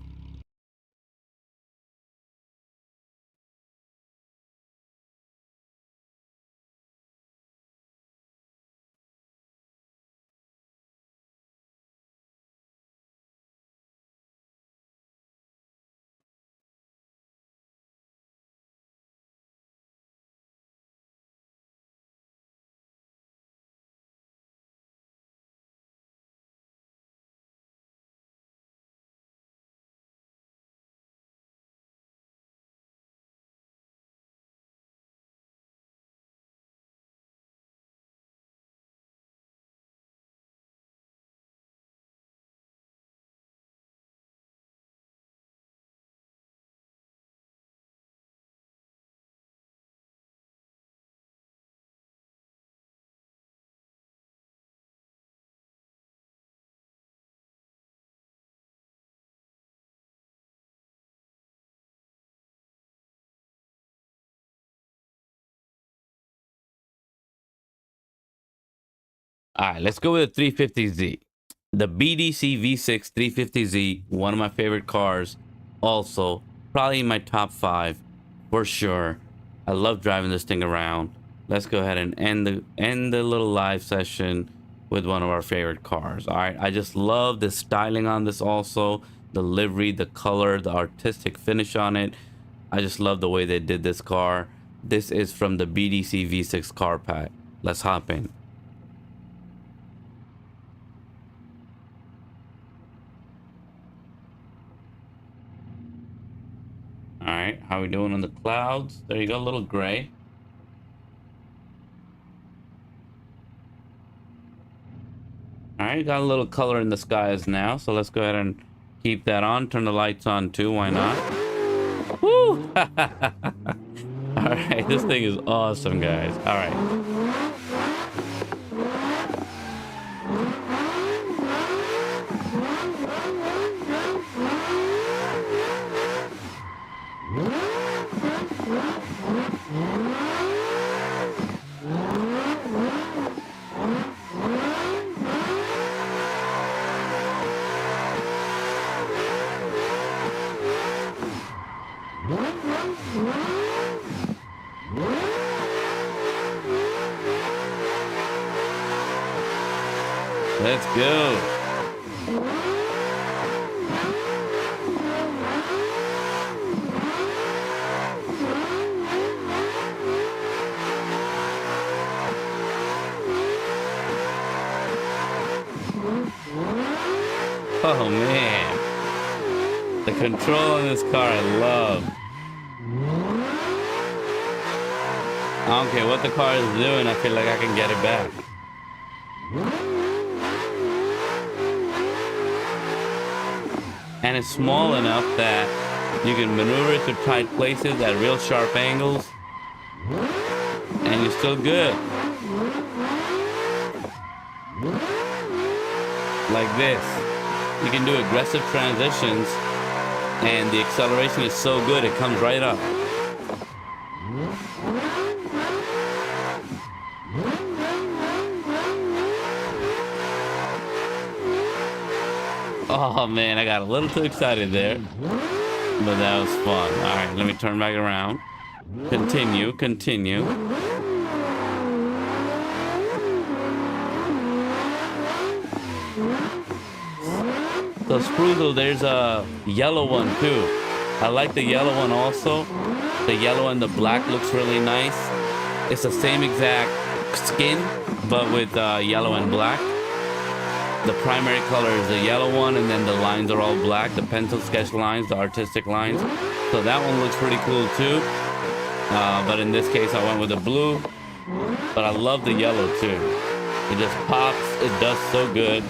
All right, let's go with the 350Z. The BDC V6 350Z, one of my favorite cars. Also, probably in my top 5 for sure. I love driving this thing around. Let's go ahead and end the little live session with one of our favorite cars. All right, I just love the styling on this also. The livery, the color, the artistic finish on it. I just love the way they did this car. This is from the BDC V6 car pack. Let's hop in. All right, how we doing on the clouds? There you go, a little gray. All right, got a little color in the skies now, so let's go ahead and keep that on. Turn the lights on too, why not? Woo! All right, this thing is awesome, guys. All right. Let's go. Oh man, the control on this car I love. I don't care what the car is doing, I feel like I can get it back. And it's small enough that you can maneuver it through tight places at real sharp angles, and you're still good. Like this. You can do aggressive transitions, and the acceleration is so good, it comes right up. Oh man, I got a little too excited there, but that was fun. All right, let me turn back around. Continue. So Spruzel, there's a yellow one too. I like the yellow one also. The yellow and the black looks really nice. It's the same exact skin, but with yellow and black. The primary color is the yellow one, and then the lines are all black. The pencil sketch lines, the artistic lines. So that one looks pretty cool too. But in this case, I went with the blue. But I love the yellow too. It just pops. It does so good.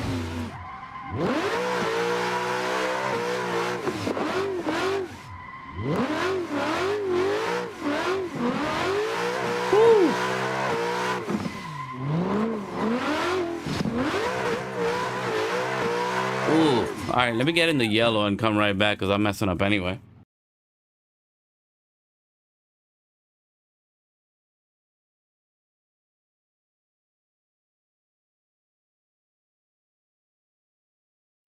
All right, let me get in the yellow and come right back because I'm messing up anyway.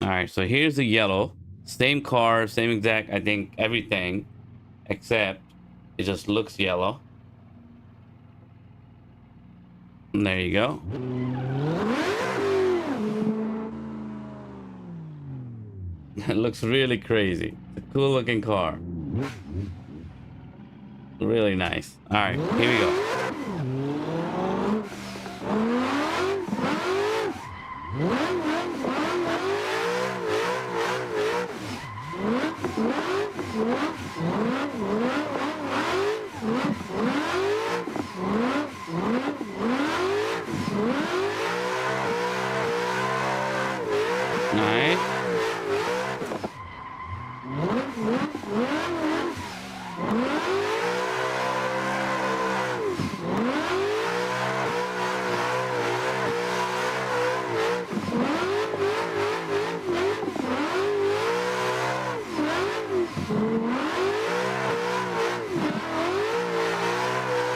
All right, so here's the yellow. Same car, same exact, I think, everything, except it just looks yellow. And there you go. It looks really crazy. It's a cool looking car. Really nice. All right, here we go. All right.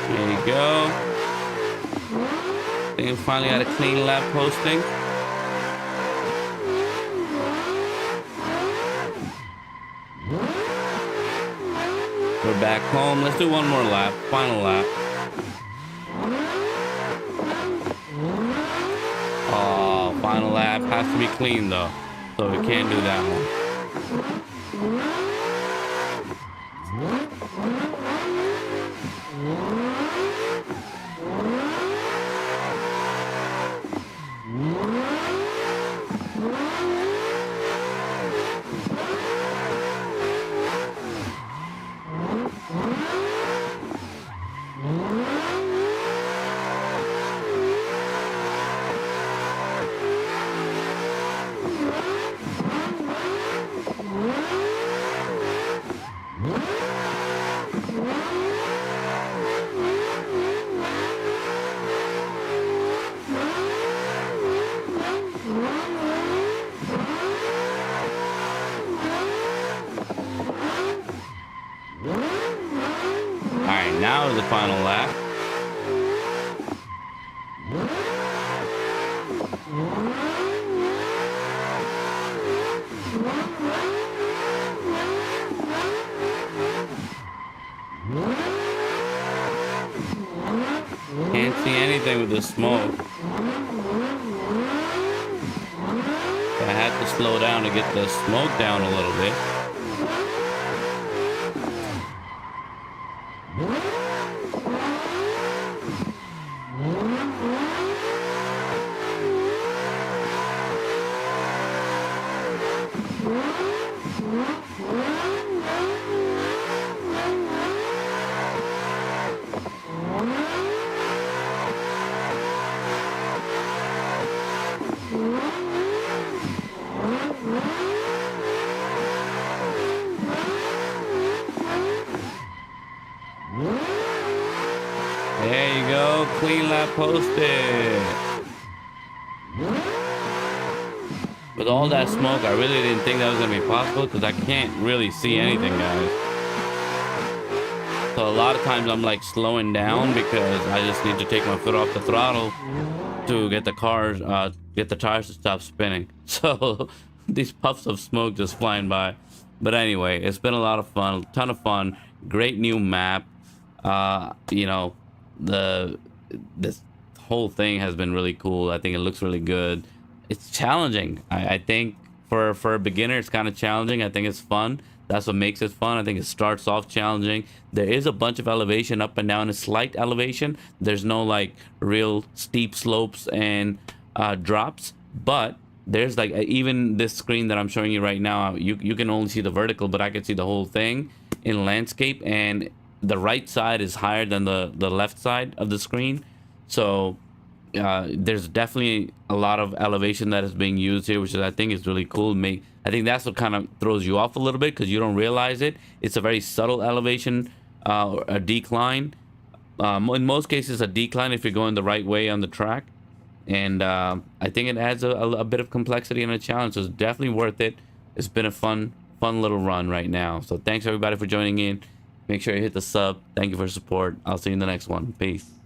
There you go. I think we finally got a clean lap posting. We're back home. Let's do one more lap. Final lap. Oh, final lap has to be clean though, so we can't do that one. Now is the final lap. Can't see anything with the smoke. I had to slow down to get the smoke down a little bit. There you go, clean lap posted. With all that smoke, I really didn't think that was gonna be possible because I can't really see anything, guys. So a lot of times I'm like slowing down because I just need to take my foot off the throttle to get the tires to stop spinning. So these puffs of smoke just flying by. But anyway, it's been a lot of fun, ton of fun. Great new map. You know, this whole thing has been really cool. I think it looks really good. It's challenging. I think for a beginner, it's kind of challenging. I think it's fun. That's what makes it fun. I think it starts off challenging. There is a bunch of elevation up and down, a slight elevation. There's no like real steep slopes and drops, but there's like even this screen that I'm showing you right now, you can only see the vertical, but I can see the whole thing in landscape, and the right side is higher than the left side of the screen. So there's definitely a lot of elevation that is being used here, which I think is really cool. I think that's what kind of throws you off a little bit because you don't realize it. It's a very subtle elevation, a decline. In most cases, a decline if you're going the right way on the track. And I think it adds a bit of complexity and a challenge. So it's definitely worth it. It's been a fun little run right now. So thanks everybody for joining in. Make sure you hit the sub. Thank you for support. I'll see you in the next one. Peace.